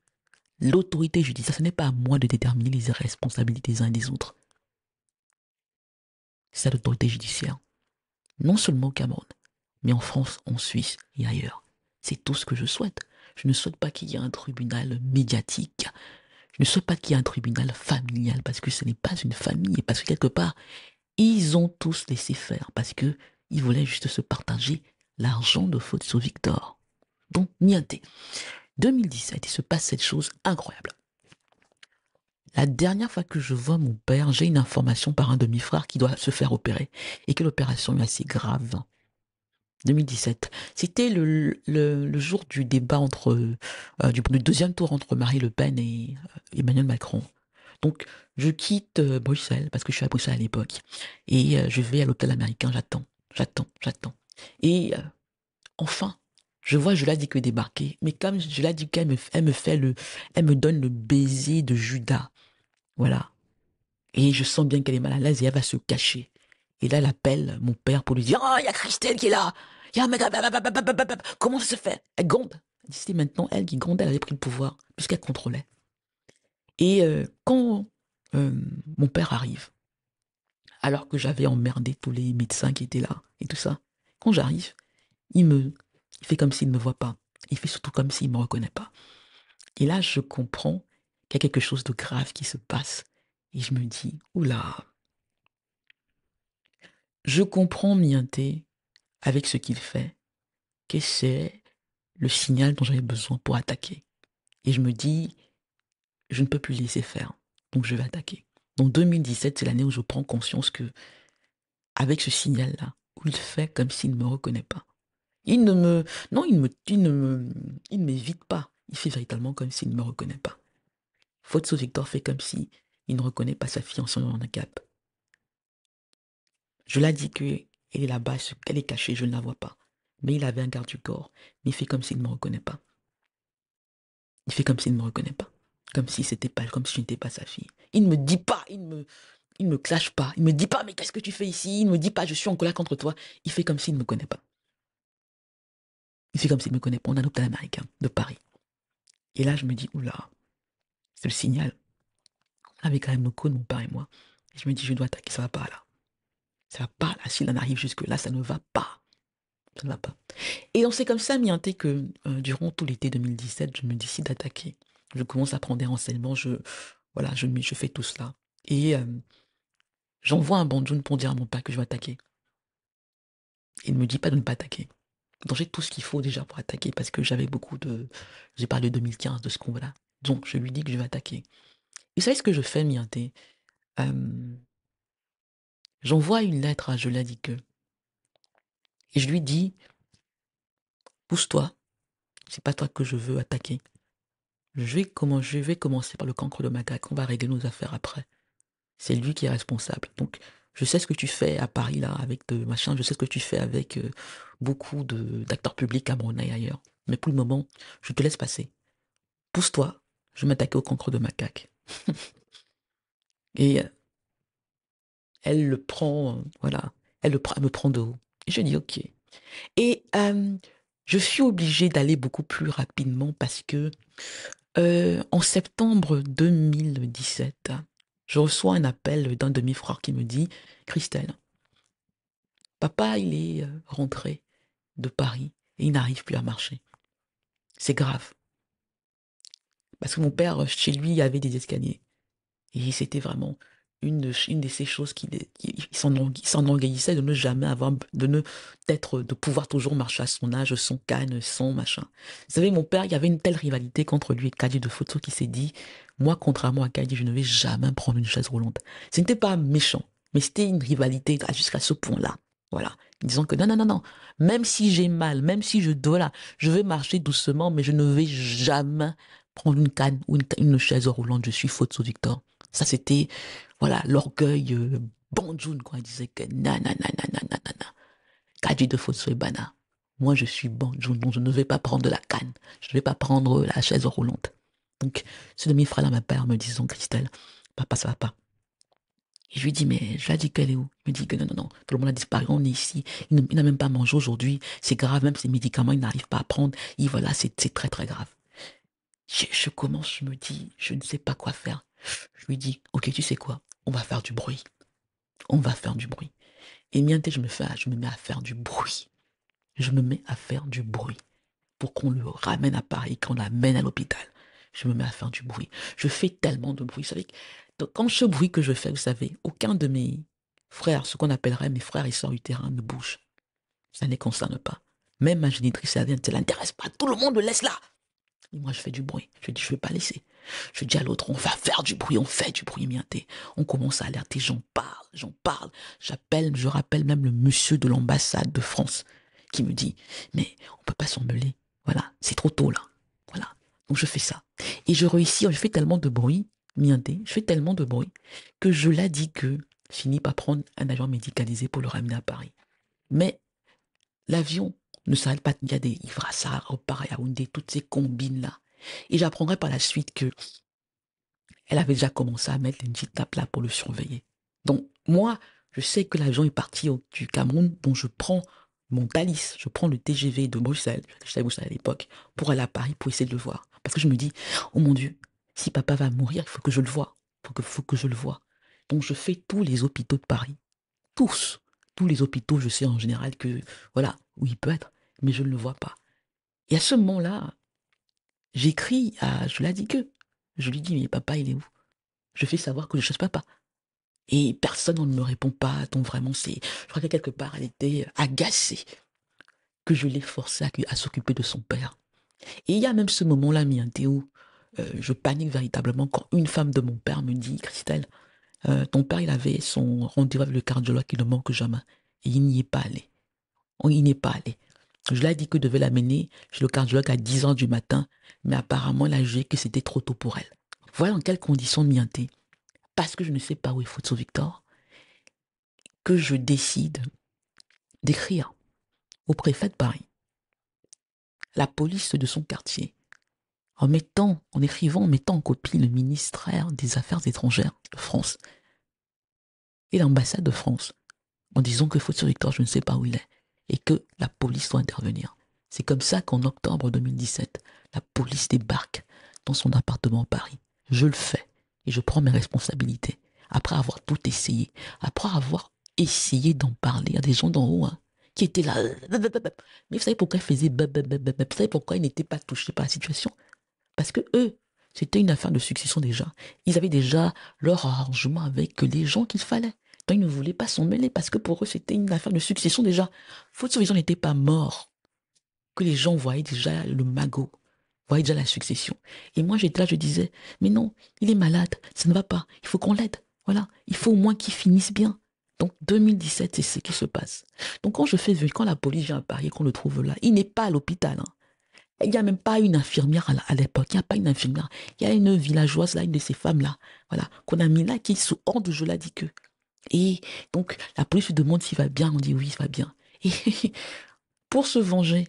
l'autorité judiciaire, ce n'est pas à moi de déterminer les responsabilités des uns et des autres, c'est à l'autorité judiciaire, non seulement au Cameroun, mais en France, en Suisse et ailleurs. C'est tout ce que je souhaite. Je ne souhaite pas qu'il y ait un tribunal médiatique. Je ne souhaite pas qu'il y ait un tribunal familial, parce que ce n'est pas une famille, et parce que quelque part, ils ont tous laissé faire, parce que ils voulaient juste se partager l'argent de Fotso Victor. Donc, niente. 2017, il se passe cette chose incroyable. La dernière fois que je vois mon père, j'ai une information par un demi-frère qui doit se faire opérer, et que l'opération est assez grave. 2017. C'était le jour du débat du deuxième tour entre Marine Le Pen et Emmanuel Macron. Donc, je quitte Bruxelles, parce que je suis à Bruxelles à l'époque, et je vais à l'hôtel américain, j'attends. Et enfin, Je vois Joladique débarquer, mais comme Joladique, elle me donne le baiser de Judas. Voilà. Et je sens bien qu'elle est mal à l'aise et elle va se cacher. Et là, elle appelle mon père pour lui dire, oh, il y a Christelle qui est là. Il y a un mec, comment ça se fait? Elle gronde. C'est maintenant elle qui grondait, elle avait pris le pouvoir, puisqu'elle contrôlait. Et quand euh, mon père arrive, alors que j'avais emmerdé tous les médecins qui étaient là et tout ça, quand j'arrive, il fait comme s'il ne me voit pas. Il fait surtout comme s'il ne me reconnaît pas. Et là, je comprends qu'il y a quelque chose de grave qui se passe. Et je me dis, oula, je comprends Mienté avec ce qu'il fait, que c'est le signal dont j'avais besoin pour attaquer. Et je me dis, je ne peux plus laisser faire. Donc je vais attaquer. Donc 2017, c'est l'année où je prends conscience que, avec ce signal-là, où il fait comme s'il ne me reconnaît pas. Il ne me, non, il ne m'évite pas. Il fait véritablement comme s'il ne me reconnaît pas. Faute Victor fait comme si il ne reconnaît pas sa fille en son handicap. Je l'ai dit qu'elle est là-bas, qu'elle est cachée, je ne la vois pas. Mais il avait un garde du corps, mais il fait comme s'il ne me reconnaît pas. Il fait comme s'il ne me reconnaît pas. Comme si c'était pas, comme si je n'étais pas sa fille. Il ne me dit pas, il me clash pas. Il me dit pas, mais qu'est-ce que tu fais ici? Il ne me dit pas, je suis en colère contre toi. Il fait comme s'il ne me connaît pas. Il fait comme s'il ne me connaît pas. On a un hôpital américain de Paris. Et là, je me dis, oula, c'est le signal. On avait quand même nos codes, mon père et moi. Et je me dis, je dois attaquer, ça va pas là. Ça va pas là. S'il en arrive jusque-là, ça ne va pas. Ça ne va pas. Et on s'est comme ça mis un thé que durant tout l'été 2017, je me décide d'attaquer. Je commence à prendre des renseignements, voilà, je fais tout cela. Et j'envoie un banjoun pour dire à mon père que je vais attaquer. Il ne me dit pas de ne pas attaquer. Donc j'ai tout ce qu'il faut déjà pour attaquer parce que j'avais beaucoup de... J'ai parlé de 2015, de ce combat-là. Donc je lui dis que je vais attaquer. Et vous savez ce que je fais, Mianté? J'envoie une lettre à Joladique et je lui dis, pousse-toi, c'est pas toi que je veux attaquer. Je vais commencer par le cancre de Macaque, on va régler nos affaires après. C'est lui qui est responsable. Donc, je sais ce que tu fais à Paris, là, avec de machin, je sais ce que tu fais avec beaucoup d'acteurs publics camerounais et ailleurs. Mais pour le moment, je te laisse passer. Pousse-toi, je vais m'attaquer au cancre de Macaque. Et elle le prend, voilà, elle me prend de haut. Et je dis ok. Et je suis obligée d'aller beaucoup plus rapidement parce que en septembre 2017, je reçois un appel d'un demi-frère qui me dit, Christelle, papa, il est rentré de Paris et il n'arrive plus à marcher. C'est grave. Parce que mon père, chez lui, il y avait des escaliers. Et c'était vraiment une de ces choses qui s'enorgueillissait de ne jamais avoir, de pouvoir toujours marcher à son âge, son canne, son machin. Vous savez, mon père, il y avait une telle rivalité contre lui et Kadi de photo qui s'est dit, moi, contrairement à Kadi, je ne vais jamais prendre une chaise roulante. Ce n'était pas méchant, mais c'était une rivalité jusqu'à ce point-là. Voilà. Disons que non, non, non, non. Même si j'ai mal, même si je dois là, je vais marcher doucement, mais je ne vais jamais prendre une canne ou une chaise roulante. Je suis Fotso Victor. Ça, c'était, voilà, l'orgueil Banjoun, quoi. Il disait que na. Kadji de Fosso et Bana. Moi, je suis Banjoun, donc je ne vais pas prendre de la canne. Je ne vais pas prendre la chaise roulante. Donc, ce demi-frère-là m'appelle en me disant, Christelle, papa, ça va pas. Et je lui dis, mais je lui ai dit qu'elle est où? Il me dit que non, non, non, tout le monde a disparu, on est ici. Il n'a même pas mangé aujourd'hui. C'est grave, même ses médicaments, il n'arrive pas à prendre. Et voilà, c'est très, très grave. Je commence, je me dis, je ne sais pas quoi faire. Je lui dis, ok, tu sais quoi? On va faire du bruit. On va faire du bruit. Et bien, je me mets à faire du bruit. Je me mets à faire du bruit pour qu'on le ramène à Paris, qu'on l'amène à l'hôpital. Je me mets à faire du bruit. Je fais tellement de bruit. Vous savez, donc, quand ce bruit que je fais, vous savez, aucun de mes frères, ce qu'on appellerait mes frères et sœurs du terrain, ne bouge. Ça ne les concerne pas. Même ma génitrice, elle vient, ça l'intéresse pas. Tout le monde le laisse là. Et moi, je fais du bruit. Je dis, je ne vais pas laisser. Je dis à l'autre, on va faire du bruit, on fait du bruit, mienté. On commence à alerter, j'en parle, j'en parle. Je rappelle même le monsieur de l'ambassade de France qui me dit, mais on peut pas s'en mêler. Voilà, c'est trop tôt là. Voilà. Donc je fais ça. Et je réussis, je fais tellement de bruit, mienté, je fais tellement de bruit que je l'ai dit que je finis par prendre un avion médicalisé pour le ramener à Paris. Mais l'avion ne s'arrête pas. Il y a des Ivrassa, repart à Yaoundé, toutes ces combines-là. Et j'apprendrai par la suite que elle avait déjà commencé à mettre une petite tape là pour le surveiller. Donc, moi, je sais que l'avion est parti du Cameroun, donc je prends mon Thalys, je prends le TGV de Bruxelles, je savais Bruxelles à l'époque, pour aller à Paris pour essayer de le voir. Parce que je me dis, oh mon Dieu, si papa va mourir, il faut que je le voie. Faut que je le voie. Donc, je fais tous les hôpitaux de Paris. Tous. Tous les hôpitaux, je sais en général que, voilà, où il peut être, mais je ne le vois pas. Et à ce moment-là, j'écris à, je l'ai dit que, je lui dis, mais papa, il est où? Je fais savoir que je cherche papa. Et personne ne me répond pas. Donc vraiment, je crois que quelque part, elle était agacée que je l'ai forcée à s'occuper de son père. Et il y a même ce moment-là, Mianté, où je panique véritablement quand une femme de mon père me dit, Christelle, ton père, il avait son rendez-vous avec le cardiologue, il ne manque jamais. Et il n'y est pas allé. Il n'est pas allé. Je lui ai dit que devait l'amener chez le cardiologue à 10 heures du matin, mais apparemment, elle a jugé que c'était trop tôt pour elle. Voilà en quelles conditions, Mianté, parce que je ne sais pas où est Fotso Victor, que je décide d'écrire au préfet de Paris, la police de son quartier, en écrivant, en mettant en copie le ministère des Affaires étrangères de France et l'ambassade de France, en disant que Fotso Victor, je ne sais pas où il est, et que la police doit intervenir. C'est comme ça qu'en octobre 2017, la police débarque dans son appartement à Paris. Je le fais et je prends mes responsabilités. Après avoir tout essayé, après avoir essayé d'en parler à des gens d'en haut, hein, qui étaient là. Mais vous savez pourquoi ils faisaient vous savez pourquoi ils n'étaient pas touchés par la situation? Parce que eux, c'était une affaire de succession déjà. Ils avaient déjà leur arrangement avec les gens qu'il fallait. Donc ils ne voulaient pas s'en mêler parce que pour eux, c'était une affaire de succession déjà. Faute les gens n'étaient pas morts. Que les gens voyaient déjà le magot, voyaient déjà la succession. Et moi, j'étais là, je disais, mais non, il est malade, ça ne va pas, il faut qu'on l'aide. Voilà, il faut au moins qu'il finisse bien. Donc 2017, c'est ce qui se passe. Donc quand la police vient à Paris et qu'on le trouve là, il n'est pas à l'hôpital, hein. Il n'y a même pas une infirmière à l'époque. Il n'y a pas une infirmière. Il y a une villageoise là, une de ces femmes-là, voilà, qu'on a mis là, qui est sous ordre, je l'ai dit que. Et donc, la police lui demande s'il va bien. On dit oui, il va bien. Et pour se venger,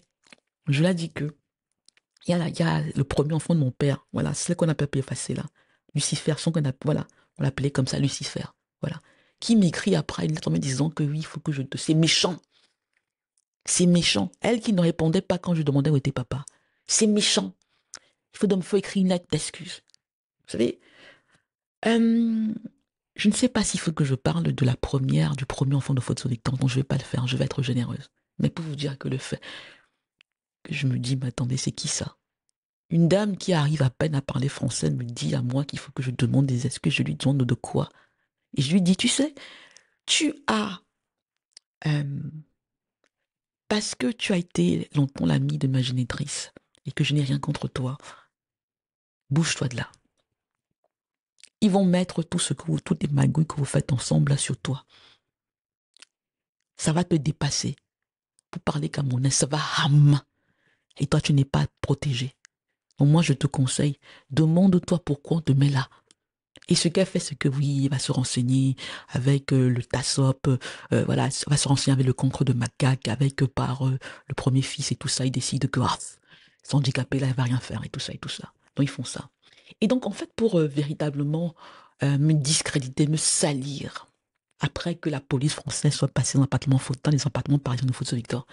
je l'ai dit que il y a le premier enfant de mon père, voilà, c'est ce qu'on appelle effacer là. Lucifer, voilà, on l'appelait comme ça, Lucifer, voilà. Qui m'écrit après une lettre en me disant que oui, il faut que je te. C'est méchant. C'est méchant. Elle qui ne répondait pas quand je demandais où était papa. C'est méchant. Il faut écrire une lettre d'excuse. Vous savez, je ne sais pas s'il faut que je parle de du premier enfant de Fotso Victor, donc je ne vais pas le faire, je vais être généreuse. Mais pour vous dire que le fait que je me dis, mais attendez, c'est qui ça? Une dame qui arrive à peine à parler français me dit à moi qu'il faut que je demande des excuses. Je lui demande de quoi? Et je lui dis, tu sais, tu as, euh, parce que tu as été longtemps l'ami de ma génitrice et que je n'ai rien contre toi, bouge-toi de là. Ils vont mettre toutes les magouilles que vous faites ensemble là sur toi. Ça va te dépasser. Pour parler camerounais, ça va ham. Et toi, tu n'es pas protégé. Donc moi, je te conseille, demande-toi pourquoi on te met là. Et ce qu'elle fait, c'est que oui, il va se renseigner avec le TASOP, voilà, il va se renseigner avec le cancre de macaque, avec par le premier fils et tout ça. Il décide que c'est handicapé, là, il va rien faire et tout ça et tout ça. Donc ils font ça. Et donc en fait, pour véritablement me discréditer, me salir, après que la police française soit passée dans les appartements parisiens de Fotso Victor,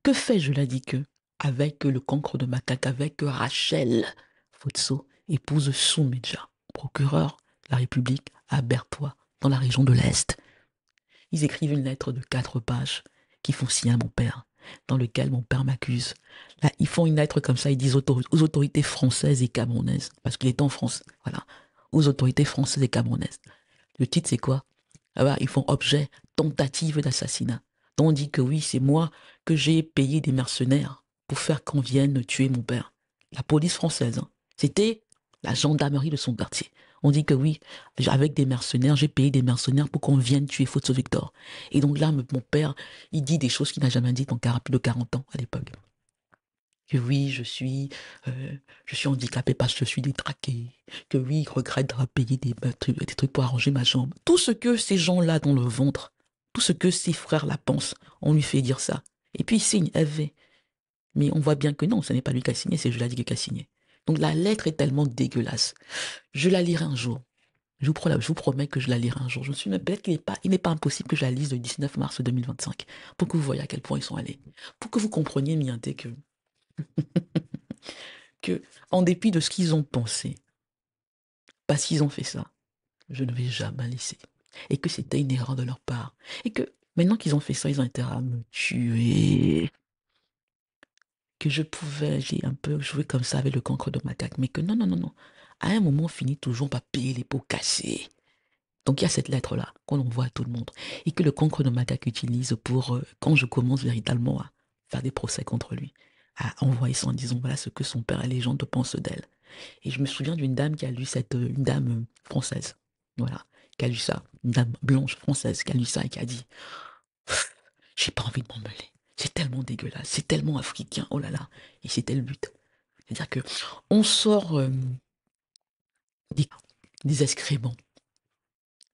que fais je l'ai dit que avec le cancre de macaque, avec Rachel Fotso, épouse Soumeja, procureur de la République à Berthois, dans la région de l'Est. Ils écrivent une lettre de 4 pages qui font signer à mon père, dans lequel mon père m'accuse. Là, ils font une lettre comme ça, ils disent aux autorités françaises et camerounaises, parce qu'il est en France, voilà, aux autorités françaises et camerounaises. Le titre, c'est quoi? Ah bah, ils font objet tentative d'assassinat. Donc on dit que oui, c'est moi que j'ai payé des mercenaires pour faire qu'on vienne tuer mon père. La police française, hein. C'était la gendarmerie de son quartier. On dit que oui, avec des mercenaires, j'ai payé des mercenaires pour qu'on vienne tuer Fotso Victor. Et donc là, mon père, il dit des choses qu'il n'a jamais dites en plus de 40 ans à l'époque. Que oui, je suis handicapé parce que je suis détraqué. Que oui, il regrette d'avoir payé des trucs pour arranger ma jambe. Tout ce que ces gens-là dans le ventre, tout ce que ses frères la pensent, on lui fait dire ça. Et puis il signe FV. Mais on voit bien que non, ce n'est pas lui qui a signé, c'est Joladigue qui a signé. Donc la lettre est tellement dégueulasse. Je la lirai un jour. Je vous promets que je la lirai un jour. Je me suis même peut-être il n'est pas impossible que je la lise le 19 mars 2025 pour que vous voyez à quel point ils sont allés. Pour que vous compreniez, Mianté, que en dépit de ce qu'ils ont pensé, parce qu'ils ont fait ça, je ne vais jamais laisser. Et que c'était une erreur de leur part. Et que maintenant qu'ils ont fait ça, ils ont intérêt à me tuer. Que je pouvais, j'ai un peu joué comme ça avec le cancre de macaque. Mais que non, non, non, non. À un moment, on finit toujours par payer les pots cassés. Donc il y a cette lettre-là qu'on envoie à tout le monde. Et que le cancre de macaque utilise pour, quand je commence véritablement à faire des procès contre lui, à envoyer ça en disant voilà ce que son père et les gens pensent d'elle. Et je me souviens d'une dame qui a lu une dame française, voilà, qui a lu ça, une dame blanche française qui a lu ça et qui a dit, j'ai pas envie de m'en mêler. C'est tellement dégueulasse, c'est tellement africain, oh là là. Et c'était le but. C'est-à-dire que on sort des, des excréments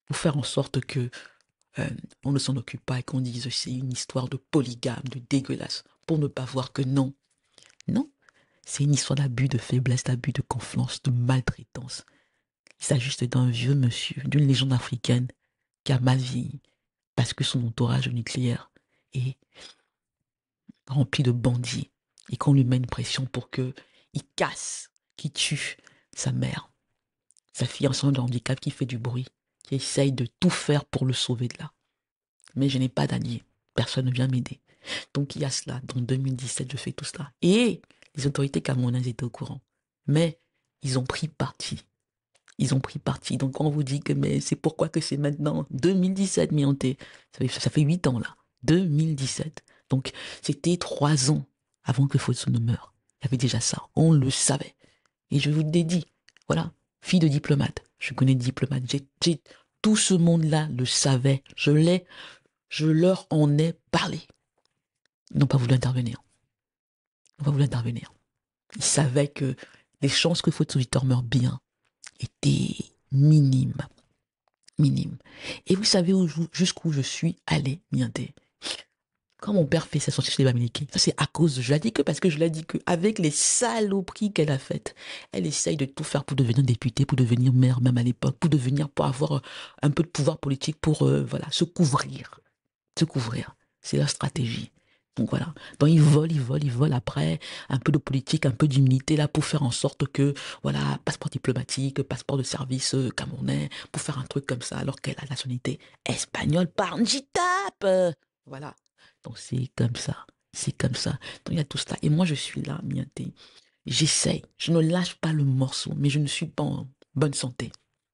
pour faire en sorte que on ne s'en occupe pas et qu'on dise c'est une histoire de polygame, de dégueulasse, pour ne pas voir que non, non, c'est une histoire d'abus de faiblesse, d'abus de confiance, de maltraitance. Il s'agit juste d'un vieux monsieur, d'une légende africaine qui a mal vieilli parce que son entourage nucléaire est rempli de bandits et qu'on lui met une pression pour qu'il casse, qu'il tue sa mère, sa fille en situation de handicap qui fait du bruit, qui essaye de tout faire pour le sauver de là. Mais je n'ai pas d'allié. Personne ne vient m'aider. Donc il y a cela. Dans 2017, je fais tout cela. Et les autorités camerounaises étaient au courant. Mais ils ont pris parti. Ils ont pris parti. Donc quand on vous dit que mais c'est pourquoi que c'est maintenant 2017, Mianté, ça fait 8 ans là. 2017. Donc c'était 3 ans avant que Fotso ne meure. Il y avait déjà ça. On le savait. Et je vous l'ai dit. Voilà. Fille de diplomate. Je connais des diplomates. Tout ce monde-là le savait. Je leur en ai parlé. Ils n'ont pas voulu intervenir. Ils n'ont pas voulu intervenir. Ils savaient que les chances que Fotso Victor meure bien étaient minimes. Minimes. Et vous savez jusqu'où je suis allé, Mianté. Quand mon père fait sa sortie chez les Bamileke, ça c'est à cause, je l'ai dit que parce que je l'ai dit que avec les saloperies qu'elle a faites, elle essaye de tout faire pour devenir députée, pour devenir maire même à l'époque, pour avoir un peu de pouvoir politique, pour voilà, se couvrir. Se couvrir. C'est leur stratégie. Donc voilà. Donc ils volent après un peu de politique, un peu d'humilité là pour faire en sorte que, voilà, passeport diplomatique, passeport de service camerounais, pour faire un truc comme ça alors qu'elle a la nationalité espagnole par Njitap. Voilà. Donc c'est comme ça. C'est comme ça. Donc il y a tout cela. Et moi je suis là, Mianté. J'essaye. Je ne lâche pas le morceau, mais je ne suis pas en bonne santé.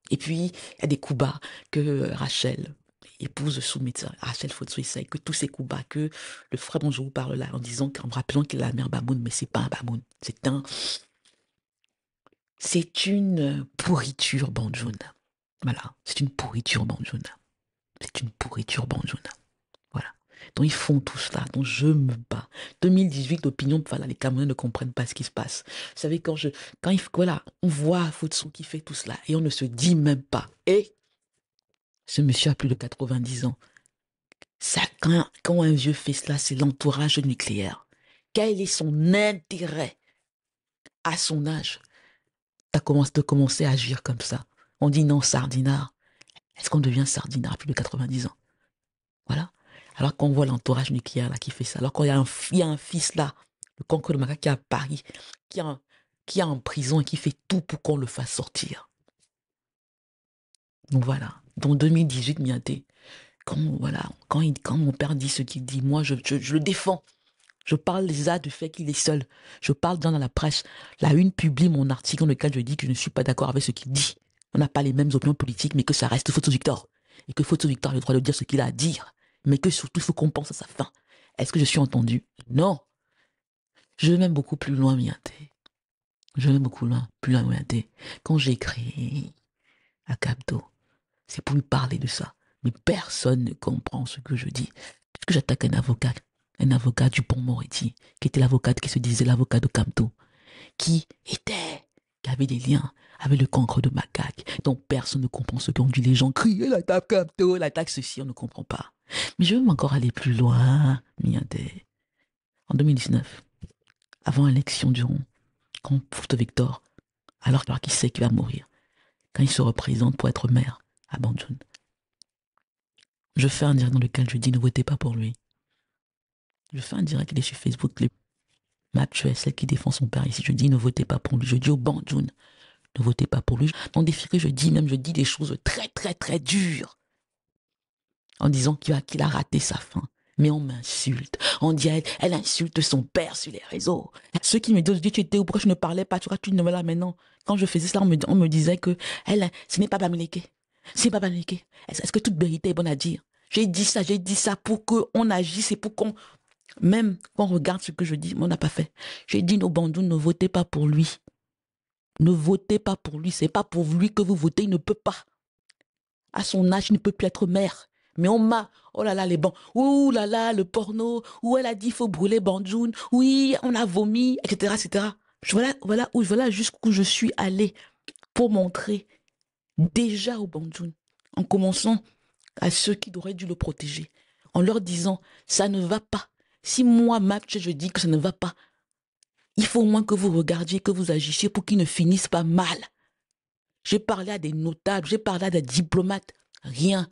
Et puis, il y a des coups bas que Rachel, épouse Soumitsa, Rachel Fotso essaye, que tous ces coups bas, que le frère dont je vous parle là, en me rappelant qu'il est la mère Bamoun, mais c'est pas un Bamoun, c'est une pourriture banjoune. Voilà, c'est une pourriture banjoune. C'est une pourriture banjoune. Voilà. Donc ils font tout cela, donc je me bats. 2018, l'opinion, voilà, les Camerounais ne comprennent pas ce qui se passe. Vous savez, voilà, on voit Fotso qui fait tout cela, et on ne se dit même pas. Et ce monsieur a plus de 90 ans. Ça, quand un vieux fait cela, c'est l'entourage nucléaire. Quel est son intérêt à son âge de commencer à agir comme ça? On dit non, sardinard. Est-ce qu'on devient sardinard à plus de 90 ans? Voilà. Alors qu'on voit l'entourage nucléaire là qui fait ça, alors qu'il y a un fils là, le concours de Maca qui est à Paris, qui est en prison et qui fait tout pour qu'on le fasse sortir. Donc voilà. Donc 2018, Miaté, voilà, quand mon père dit ce qu'il dit, moi je le défends. Je parle déjà du fait qu'il est seul. Je parle dans la presse. La Une publie mon article dans lequel je dis que je ne suis pas d'accord avec ce qu'il dit. On n'a pas les mêmes opinions politiques, mais que ça reste Photo Victor. Et que Photo Victor a le droit de dire ce qu'il a à dire. Mais que surtout, il faut qu'on pense à sa fin. Est-ce que je suis entendu? Non. Je vais même beaucoup plus loin, Mianté. Je vais même beaucoup plus loin, Mianté. Quand j'ai écrit à Capto, c'est pour lui parler de ça. Mais personne ne comprend ce que je dis. Parce que j'attaque un avocat du Pont-Moretti, qui était l'avocate qui se disait l'avocat de Camto, qui avait des liens avec le cancre de macaque. Donc personne ne comprend ce qu'ont dit les gens. Crier l'attaque Camto, l'attaque ceci, on ne comprend pas. Mais je veux encore aller plus loin, Miandé. En 2019, avant l'élection du rond, quand on vote Victor, alors qu'il sait qu'il va mourir, quand il se représente pour être maire à Banjul. Je fais un direct dans lequel je dis ne votez pas pour lui. Je fais un direct, il est sur Facebook, ma tu es celle qui défend son père ici. Je dis ne votez pas pour lui. Je dis au Banjul, ne votez pas pour lui. Dans des filles je dis des choses très très très dures en disant qu'il a raté sa fin. Mais on m'insulte. On dit elle insulte son père sur les réseaux. Ceux qui me disent tu étais où, pourquoi je ne parlais pas, tu vois, tu ne me là maintenant. Quand je faisais ça, on me disait que ce n'est pas Bamileke. Ce n'est pas Bamileke. Est-ce que toute vérité est bonne à dire? J'ai dit ça pour qu'on agisse et pour qu'on... Même quand on regarde ce que je dis, on n'a pas fait. J'ai dit nos bandous, ne votez pas pour lui. Ne votez pas pour lui. C'est pas pour lui que vous votez. Il ne peut pas. À son âge, il ne peut plus être maire. Mais on m'a, oh là là, les bancs, ouh là là, le porno, où elle a dit il faut brûler Banjoun, oui, on a vomi, etc., etc. Voilà jusqu'où je suis allée pour montrer déjà au Banjoun, en commençant à ceux qui auraient dû le protéger, en leur disant, ça ne va pas. Si moi, Match, je dis que ça ne va pas, il faut au moins que vous regardiez, que vous agissiez pour qu'ils ne finissent pas mal. J'ai parlé à des notables, j'ai parlé à des diplomates, rien.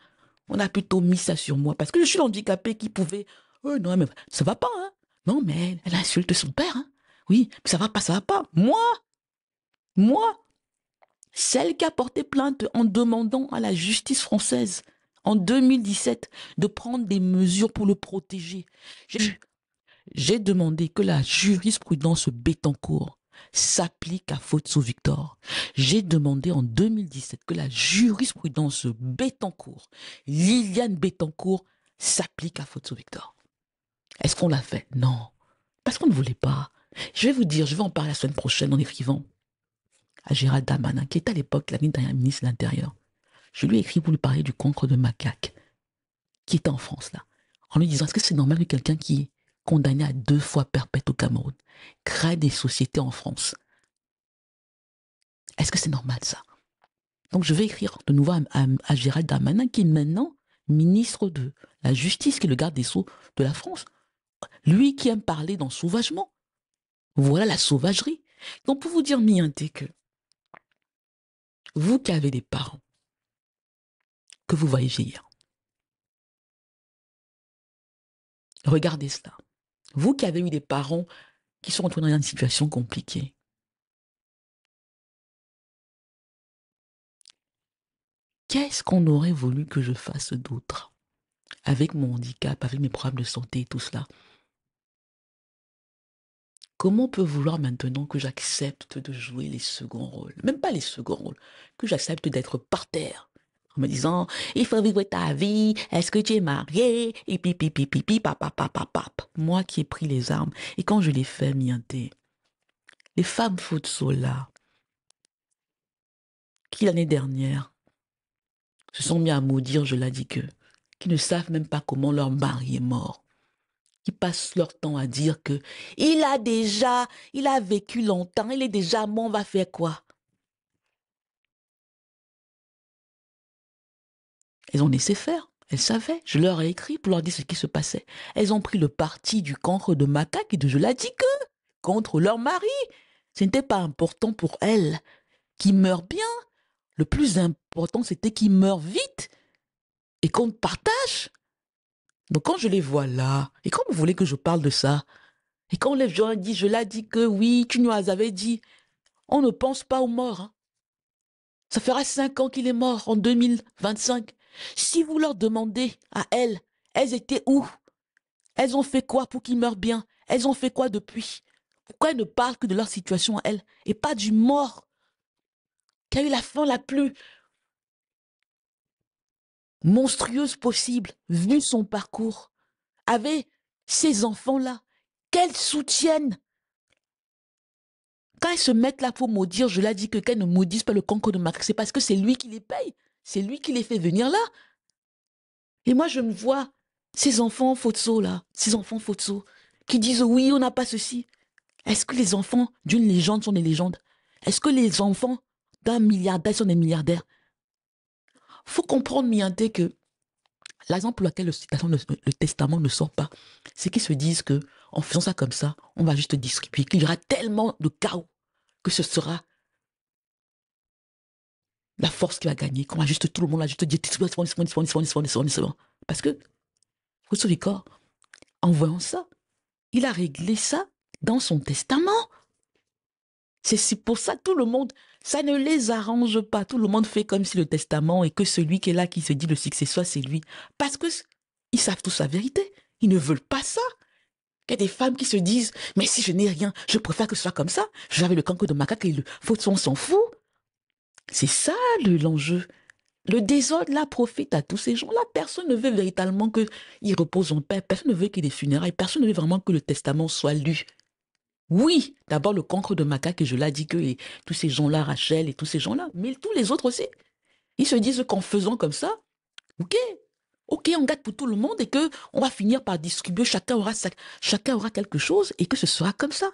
On a plutôt mis ça sur moi parce que je suis l'handicapé qui pouvait... Oh non, mais ça va pas, hein. Non, mais elle insulte son père, hein. Oui, mais ça va pas. Moi, celle qui a porté plainte en demandant à la justice française en 2017 de prendre des mesures pour le protéger. J'ai demandé que la jurisprudence Bettencourt s'applique à Fotso Victor. J'ai demandé en 2017 que la jurisprudence Bettencourt, Liliane Bettencourt, s'applique à Fotso Victor. Est-ce qu'on l'a fait? Non. Parce qu'on ne voulait pas. Je vais vous dire, je vais en parler la semaine prochaine en écrivant à Gérald Darmanin, qui était à l'époque la dernière ministre de l'Intérieur. Je lui ai écrit pour lui parler du cancre de macaque, qui était en France là, en lui disant, est-ce que c'est normal que quelqu'un qui est condamné à 2 fois perpète au Cameroun crée des sociétés en France? Est-ce que c'est normal ça? Donc je vais écrire de nouveau à Gérald Darmanin, qui est maintenant ministre de la Justice, qui est le garde des Sceaux de la France. Lui qui aime parler dans sauvagement. Voilà la sauvagerie. Donc pour vous dire, Mianté, que vous qui avez des parents, que vous voyez vieillir, regardez cela. Vous qui avez eu des parents qui sont retrouvés dans une situation compliquée, qu'est-ce qu'on aurait voulu que je fasse d'autre avec mon handicap, avec mes problèmes de santé et tout cela? Comment on peut vouloir maintenant que j'accepte de jouer les seconds rôles, même pas les seconds rôles, que j'accepte d'être par terre, en me disant, il faut vivre ta vie, est-ce que tu es marié, et pipi, papa. Moi qui ai pris les armes, et quand je les fais mienter, les femmes Fotso là, qui l'année dernière se sont mis à maudire, je l'ai dit que, qui ne savent même pas comment leur mari est mort, qui passent leur temps à dire que il a vécu longtemps, il est déjà mort, on va faire quoi? Elles ont laissé faire. Elles savaient. Je leur ai écrit pour leur dire ce qui se passait. Elles ont pris le parti du cancre de macaque et de je l'ai dit que contre leur mari. Ce n'était pas important pour elles qu'ils meurent bien. Le plus important, c'était qu'ils meurent vite et qu'on partage. Donc quand je les vois là, et quand vous voulez que je parle de ça, et quand les gens disent, je l'ai dit que oui, tu nous avais dit, on ne pense pas aux morts. Hein. Ça fera 5 ans qu'il est mort, en 2025. Si vous leur demandez à elles, elles étaient où? Elles ont fait quoi pour qu'ils meurent bien? Elles ont fait quoi depuis? Pourquoi elles ne parlent que de leur situation à elles et pas du mort qui a eu la fin la plus monstrueuse possible, vu son parcours, avec ces enfants-là, qu'elles soutiennent? Quand elles se mettent là pour maudire, je l'ai dit que qu'elles ne maudissent pas le cancre de Mac, c'est parce que c'est lui qui les paye. C'est lui qui les fait venir là. Et moi, je me vois ces enfants Fotso là, ces enfants Fotso, qui disent oui, on n'a pas ceci. Est-ce que les enfants d'une légende sont des légendes? Est-ce que les enfants d'un milliardaire sont des milliardaires? Faut comprendre, Mianté, que la raison pour laquelle le testament ne sort pas, c'est qu'ils se disent que en faisant ça comme ça, on va juste distribuer, qu'il y aura tellement de chaos que ce sera la force qui va gagner, qu'on va juste tout le monde va juste dire c'est bon. Parce que Fausto Victor, en voyant ça, il a réglé ça dans son testament. C'est pour ça tout le monde, ça ne les arrange pas. Tout le monde fait comme si le testament et que celui qui est là, qui se dit le successeur, c'est lui. Parce que ils savent tous la vérité. Ils ne veulent pas ça. Il y a des femmes qui se disent, mais si je n'ai rien, je préfère que ce soit comme ça. J'avais le cancre de macaque et le faute, on s'en fout. C'est ça l'enjeu. Le désordre, là, profite à tous ces gens-là. Personne ne veut véritablement qu'ils reposent en paix. Personne ne veut qu'il y ait des funérailles. Personne ne veut vraiment que le testament soit lu. Oui, d'abord le cancre de macaque, et je l'ai dit que tous ces gens-là, Rachel et tous ces gens-là, mais tous les autres aussi. Ils se disent qu'en faisant comme ça, ok, on gâte pour tout le monde et que on va finir par distribuer, chacun aura quelque chose et que ce sera comme ça.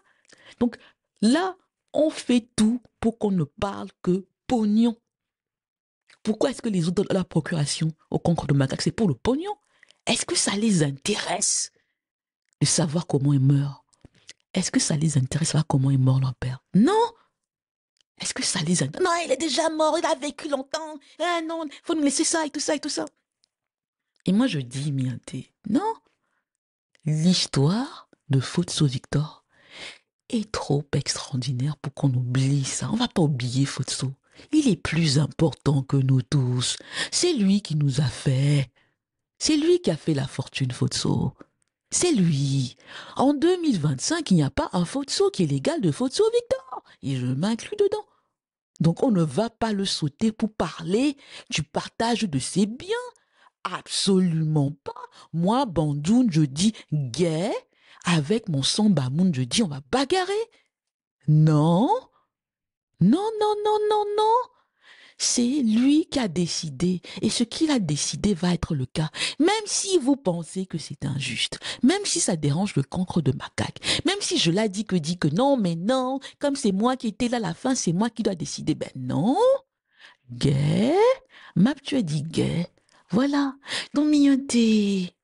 Donc là, on fait tout pour qu'on ne parle que pognon. Pourquoi est-ce que les autres donnent la procuration au cancre de macaque? C'est pour le pognon. Est-ce que ça les intéresse de savoir comment ils meurent? Est-ce que ça les intéresse de savoir comment est mort leur père? Non. Est-ce que ça les intéresse? Non, il est déjà mort, il a vécu longtemps. Ah non, il faut nous laisser ça et tout ça et tout ça. Et moi je dis, Mianté, non. L'histoire de Fausto Victor est trop extraordinaire pour qu'on oublie ça. On va pas oublier Fausto. Il est plus important que nous tous. C'est lui qui nous a fait. C'est lui qui a fait la fortune, Fausto. C'est lui. En 2025, il n'y a pas un Fausto qui est l'égal de Fausto Victor. Et je m'inclus dedans. Donc on ne va pas le sauter pour parler du partage de ses biens. Absolument pas. Moi, Bandoun, je dis gay. Avec mon Sambamoun, je dis on va bagarrer. Non. Non, non, non, non, non. C'est lui qui a décidé. Et ce qu'il a décidé va être le cas. Même si vous pensez que c'est injuste. Même si ça dérange le cancre de macaque. Même si je l'ai dit que non, mais non. Comme c'est moi qui étais là à la fin, c'est moi qui dois décider. Ben non. Gay. Map, tu as dit gay. Voilà. Donc, Mignonté,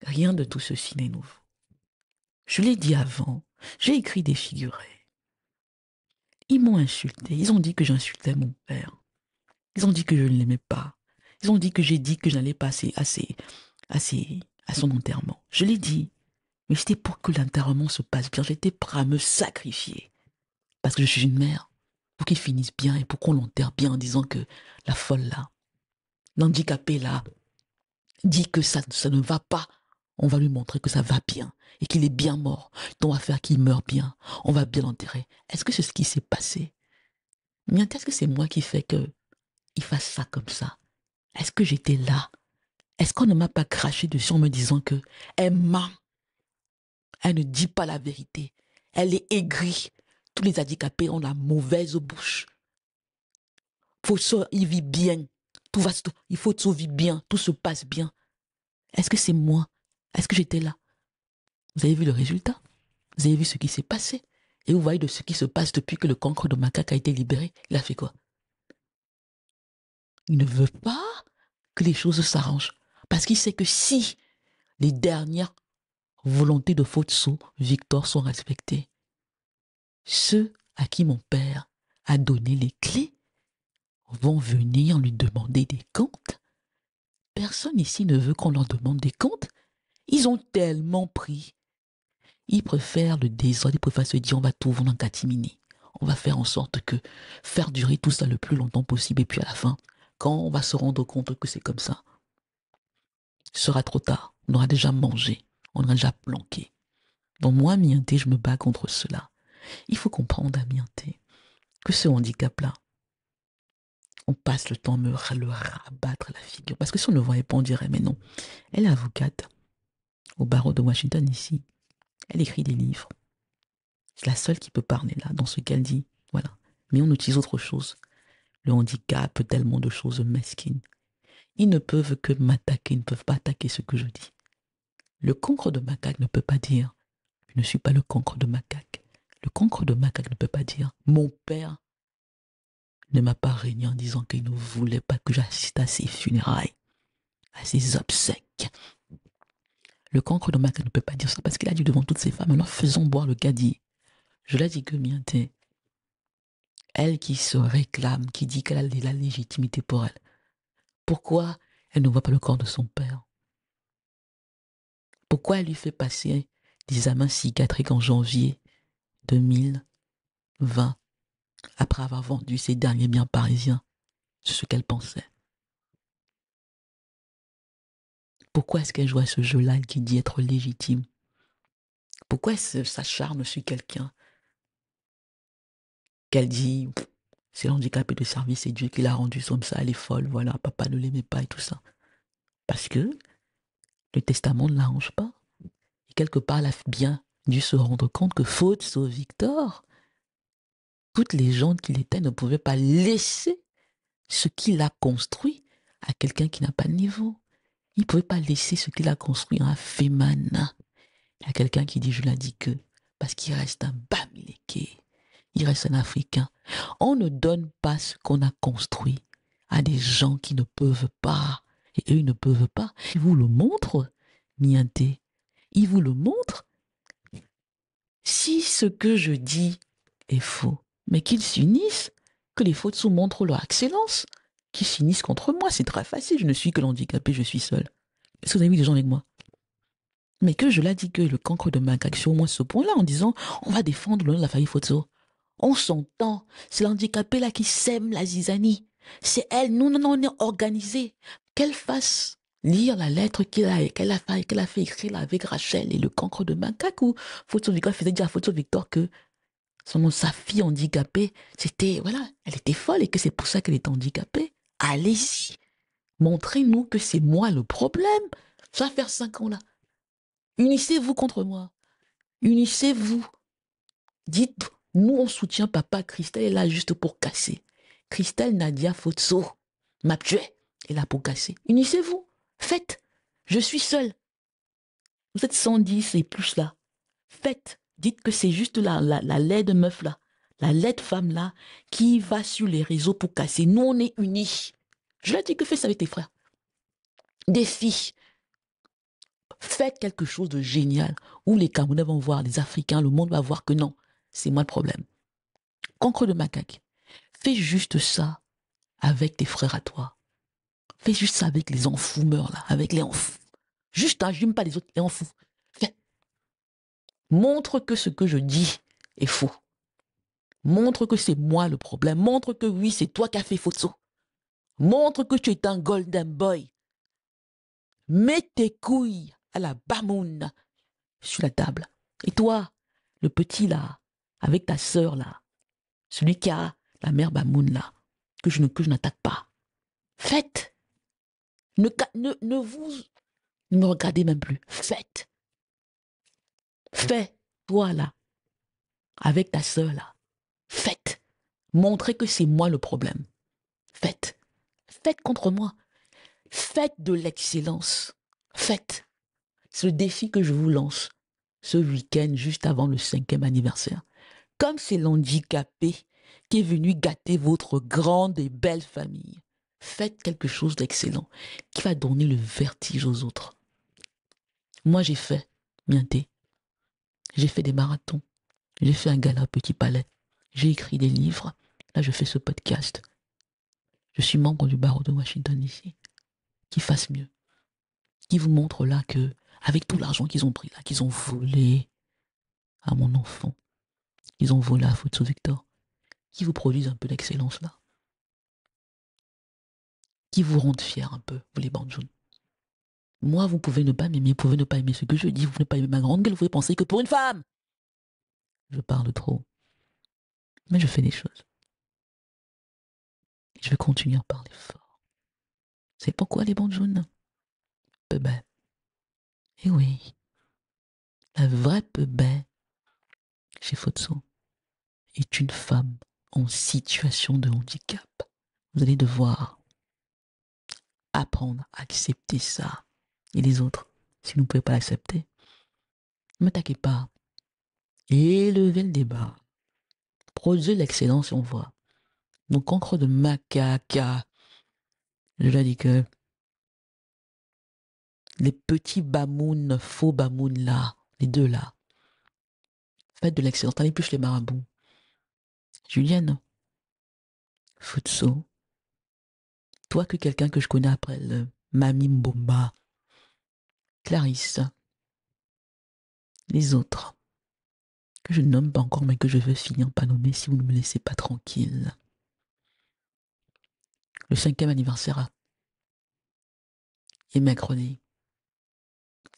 rien de tout ceci n'est nouveau. Je l'ai dit avant. J'ai écrit des figurés. Ils m'ont insulté. Ils ont dit que j'insultais mon père. Ils ont dit que je ne l'aimais pas. Ils ont dit que j'ai dit que je n'allais pas à son enterrement. Je l'ai dit. Mais c'était pour que l'enterrement se passe bien. J'étais prêt à me sacrifier. Parce que je suis une mère. Pour qu'il finisse bien et pour qu'on l'enterre bien en disant que la folle là, l'handicapé là, dit que ça ne va pas. On va lui montrer que ça va bien et qu'il est bien mort. Donc on va faire qu'il meure bien. On va bien l'enterrer. Est-ce que c'est ce qui s'est passé? Mais est-ce que c'est moi qui fais que il fasse ça comme ça? Est-ce que j'étais là? Est-ce qu'on ne m'a pas craché dessus en me disant que elle ment? Elle ne dit pas la vérité. Elle est aigrie. Tous les handicapés ont la mauvaise bouche. Il vit bien. Il faut tout vivre bien. Tout se passe bien. Est-ce que c'est moi? Est-ce que j'étais là? Vous avez vu le résultat? Vous avez vu ce qui s'est passé? Et vous voyez de ce qui se passe depuis que le cancre de macaque a été libéré. Il a fait quoi? Il ne veut pas que les choses s'arrangent. Parce qu'il sait que si les dernières volontés de Fausto Victor sont respectées, ceux à qui mon père a donné les clés vont venir lui demander des comptes. Personne ici ne veut qu'on leur demande des comptes. Ils ont tellement pris. Ils préfèrent le désordre, ils préfèrent se dire on va tout vendre en catimini. On va faire en sorte que faire durer tout ça le plus longtemps possible et puis à la fin, quand on va se rendre compte que c'est comme ça, ce sera trop tard. On aura déjà mangé, on aura déjà planqué. Donc moi, Mianté, je me bats contre cela. Il faut comprendre, Mianté, que ce handicap-là, on passe le temps à le rabattre la figure. Parce que si on ne le voyait pas, on dirait, mais non. Elle est avocate au barreau de Washington ici. Elle écrit des livres. C'est la seule qui peut parler là, dans ce qu'elle dit. Voilà. Mais on utilise autre chose. Le handicap, tellement de choses mesquines. Ils ne peuvent que m'attaquer, ils ne peuvent pas attaquer ce que je dis. Le cancre de macaque ne peut pas dire « Je ne suis pas le cancre de macaque ». Le cancre de macaque ne peut pas dire « Mon père ne m'a pas régné en disant qu'il ne voulait pas que j'assiste à ses funérailles, à ses obsèques ». Le cancre de Maca ne peut pas dire ça parce qu'il a dit devant toutes ces femmes, alors faisons boire le caddie. Je l'ai dit que Mianté, elle qui se réclame, qui dit qu'elle a la légitimité pour elle, pourquoi elle ne voit pas le corps de son père? Pourquoi elle lui fait passer des examens psychiatriques en janvier 2020 après avoir vendu ses derniers biens parisiens? C'est ce qu'elle pensait. Pourquoi est-ce qu'elle joue à ce jeu-là qui dit être légitime? Pourquoi est-ce qu'elle s'acharne sur quelqu'un qu'elle dit c'est l'handicapé de service, c'est Dieu qui l'a rendu comme ça, elle est folle, voilà, papa ne l'aimait pas et tout ça. Parce que le testament ne l'arrange pas. Et quelque part, elle a bien dû se rendre compte que faute sauf Victor, toutes les gens qu'il était ne pouvaient pas laisser ce qu'il a construit à quelqu'un qui n'a pas de niveau. Il ne pouvait pas laisser ce qu'il a construit à un féminin. Il y a quelqu'un qui dit, je l'ai dit que, parce qu'il reste un Bamileke, il reste un Africain. On ne donne pas ce qu'on a construit à des gens qui ne peuvent pas. Et eux, ils ne peuvent pas. Ils vous le montrent, Mianté. Ils vous le montrent. Si ce que je dis est faux, mais qu'ils s'unissent, que les fautes sous montrent leur excellence, qu'ils s'unissent contre moi, c'est très facile. Je ne suis que l'handicapé, je suis seul. Est-ce que vous avez vu des gens avec moi? Mais que je l'ai dit que le cancre de Macaque sur au moins ce point-là en disant on va défendre le nom de la famille Foto. On s'entend. C'est l'handicapé là qui sème la zizanie. C'est elle. Nous, non, on est organisés. Qu'elle fasse lire la lettre qu'elle a fait écrire là avec Rachel et le cancre de Macaque ou Photo Victor faisait dire à Photo Victor que sa fille handicapée, c'était, voilà, elle était folle et que c'est pour ça qu'elle est handicapée. Allez-y. Montrez-nous que c'est moi le problème. Ça va faire 5 ans là. Unissez-vous contre moi. Unissez-vous. Dites, nous on soutient papa. Christelle est là juste pour casser. Christelle Nadia Fotso m'a tué. Elle est là pour casser. Unissez-vous. Faites. Je suis seule. Vous êtes 110 et plus là. Faites. Dites que c'est juste la laide meuf là. La laide femme là qui va sur les réseaux pour casser. Nous on est unis. Je l'ai dit que fais ça avec tes frères. Des filles. Faites quelque chose de génial où les Camerounais vont voir, les Africains, le monde va voir que non, c'est moi le problème. Cancre de Macaque, fais juste ça avec tes frères à toi. Fais juste ça avec les enfoumeurs là, avec les enfous. Juste, hein, je n'aime pas les autres, les enfous. Fais. Montre que ce que je dis est faux. Montre que c'est moi le problème. Montre que oui, c'est toi qui as fait photo. Montre que tu es un golden boy. Mets tes couilles à la bamoune sur la table. Et toi, le petit là, avec ta sœur là, celui qui a la mère Bamoun là, que je n'attaque pas. Faites. Ne vous ne me regardez même plus. Faites. Fais, toi là, avec ta sœur là. Faites. Montrez que c'est moi le problème. Faites. Faites contre moi. Faites de l'excellence. Faites. C'est le défi que je vous lance ce week-end juste avant le 5e anniversaire. Comme c'est l'handicapé qui est venu gâter votre grande et belle famille, faites quelque chose d'excellent qui va donner le vertige aux autres. Moi, j'ai fait, Mianté, j'ai fait des marathons, j'ai fait un gala au Petit Palais, j'ai écrit des livres, là je fais ce podcast. Je suis membre du barreau de Washington ici. Qui fasse mieux. Qui vous montre là que, avec tout l'argent qu'ils ont pris là, qu'ils ont volé à mon enfant, qu'ils ont volé à Photo Victor, qui vous produisent un peu d'excellence là. Qui vous rendent fiers un peu, vous les bandes jaunes. Moi, vous pouvez ne pas m'aimer, vous pouvez ne pas aimer ce que je dis, vous pouvez ne pas aimer ma grande gueule, vous pouvez penser que pour une femme, je parle trop. Mais je fais des choses. Et je vais continuer à parler fort. C'est pourquoi les bandes jaunes? Peubet. Eh oui, la vraie Peubet chez Fotso est une femme en situation de handicap. Vous allez devoir apprendre à accepter ça. Et les autres, si vous ne pouvez pas l'accepter, ne m'attaquez pas. Élevez le débat. Produisez l'excellence et on voit. Donc, cancre de macaque, je l'ai dit que Les petits bamouns, faux bamouns là, les deux là. Faites de l'excellence. T'en plus les marabouts. Julienne, Futso, toi que quelqu'un que je connais après le Mamie Mbomba, Clarisse, les autres, que je nomme pas encore mais que je veux finir par nommer si vous ne me laissez pas tranquille. Le 5e anniversaire est mercredi.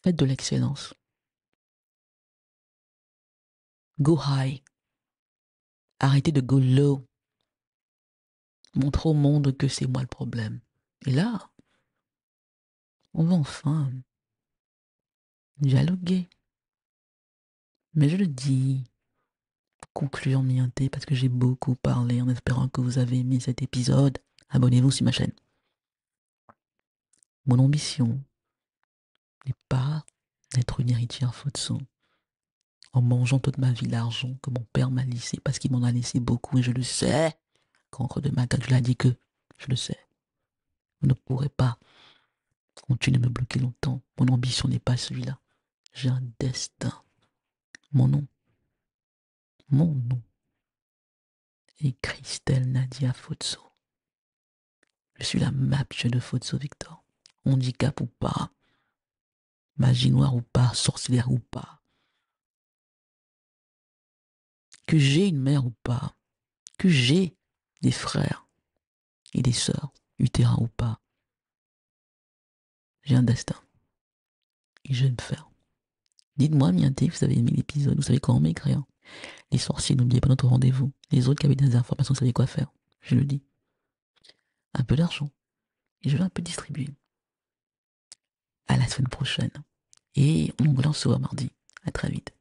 Faites de l'excellence. Go high. Arrêtez de go low. Montrez au monde que c'est moi le problème. Et là, on va enfin dialoguer. Mais je le dis, pour conclure mienté, parce que j'ai beaucoup parlé en espérant que vous avez aimé cet épisode. Abonnez-vous sur ma chaîne. Mon ambition n'est pas d'être une héritière faute son, en mangeant toute ma vie l'argent que mon père m'a laissé, parce qu'il m'en a laissé beaucoup, et je le sais. Cancre de ma tête, je l'ai dit que je le sais. Vous ne pourrez pas continuer de me bloquer longtemps. Mon ambition n'est pas celui-là. J'ai un destin. Mon nom est Christelle Nadia Fotso. Je suis la mapche de Fotso Victor. Handicap ou pas, magie noire ou pas, sorcière ou pas, que j'ai une mère ou pas, que j'ai des frères et des sœurs, utérins ou pas, j'ai un destin et je vais me faire. Dites-moi, Mienté, vous avez aimé l'épisode, vous savez comment m'écrire. Les sorciers, n'oubliez pas notre rendez-vous. Les autres qui avaient des informations, vous savez quoi faire. Je le dis. Un peu d'argent. Et je vais un peu distribuer. À la semaine prochaine. Et on se voit mardi. À très vite.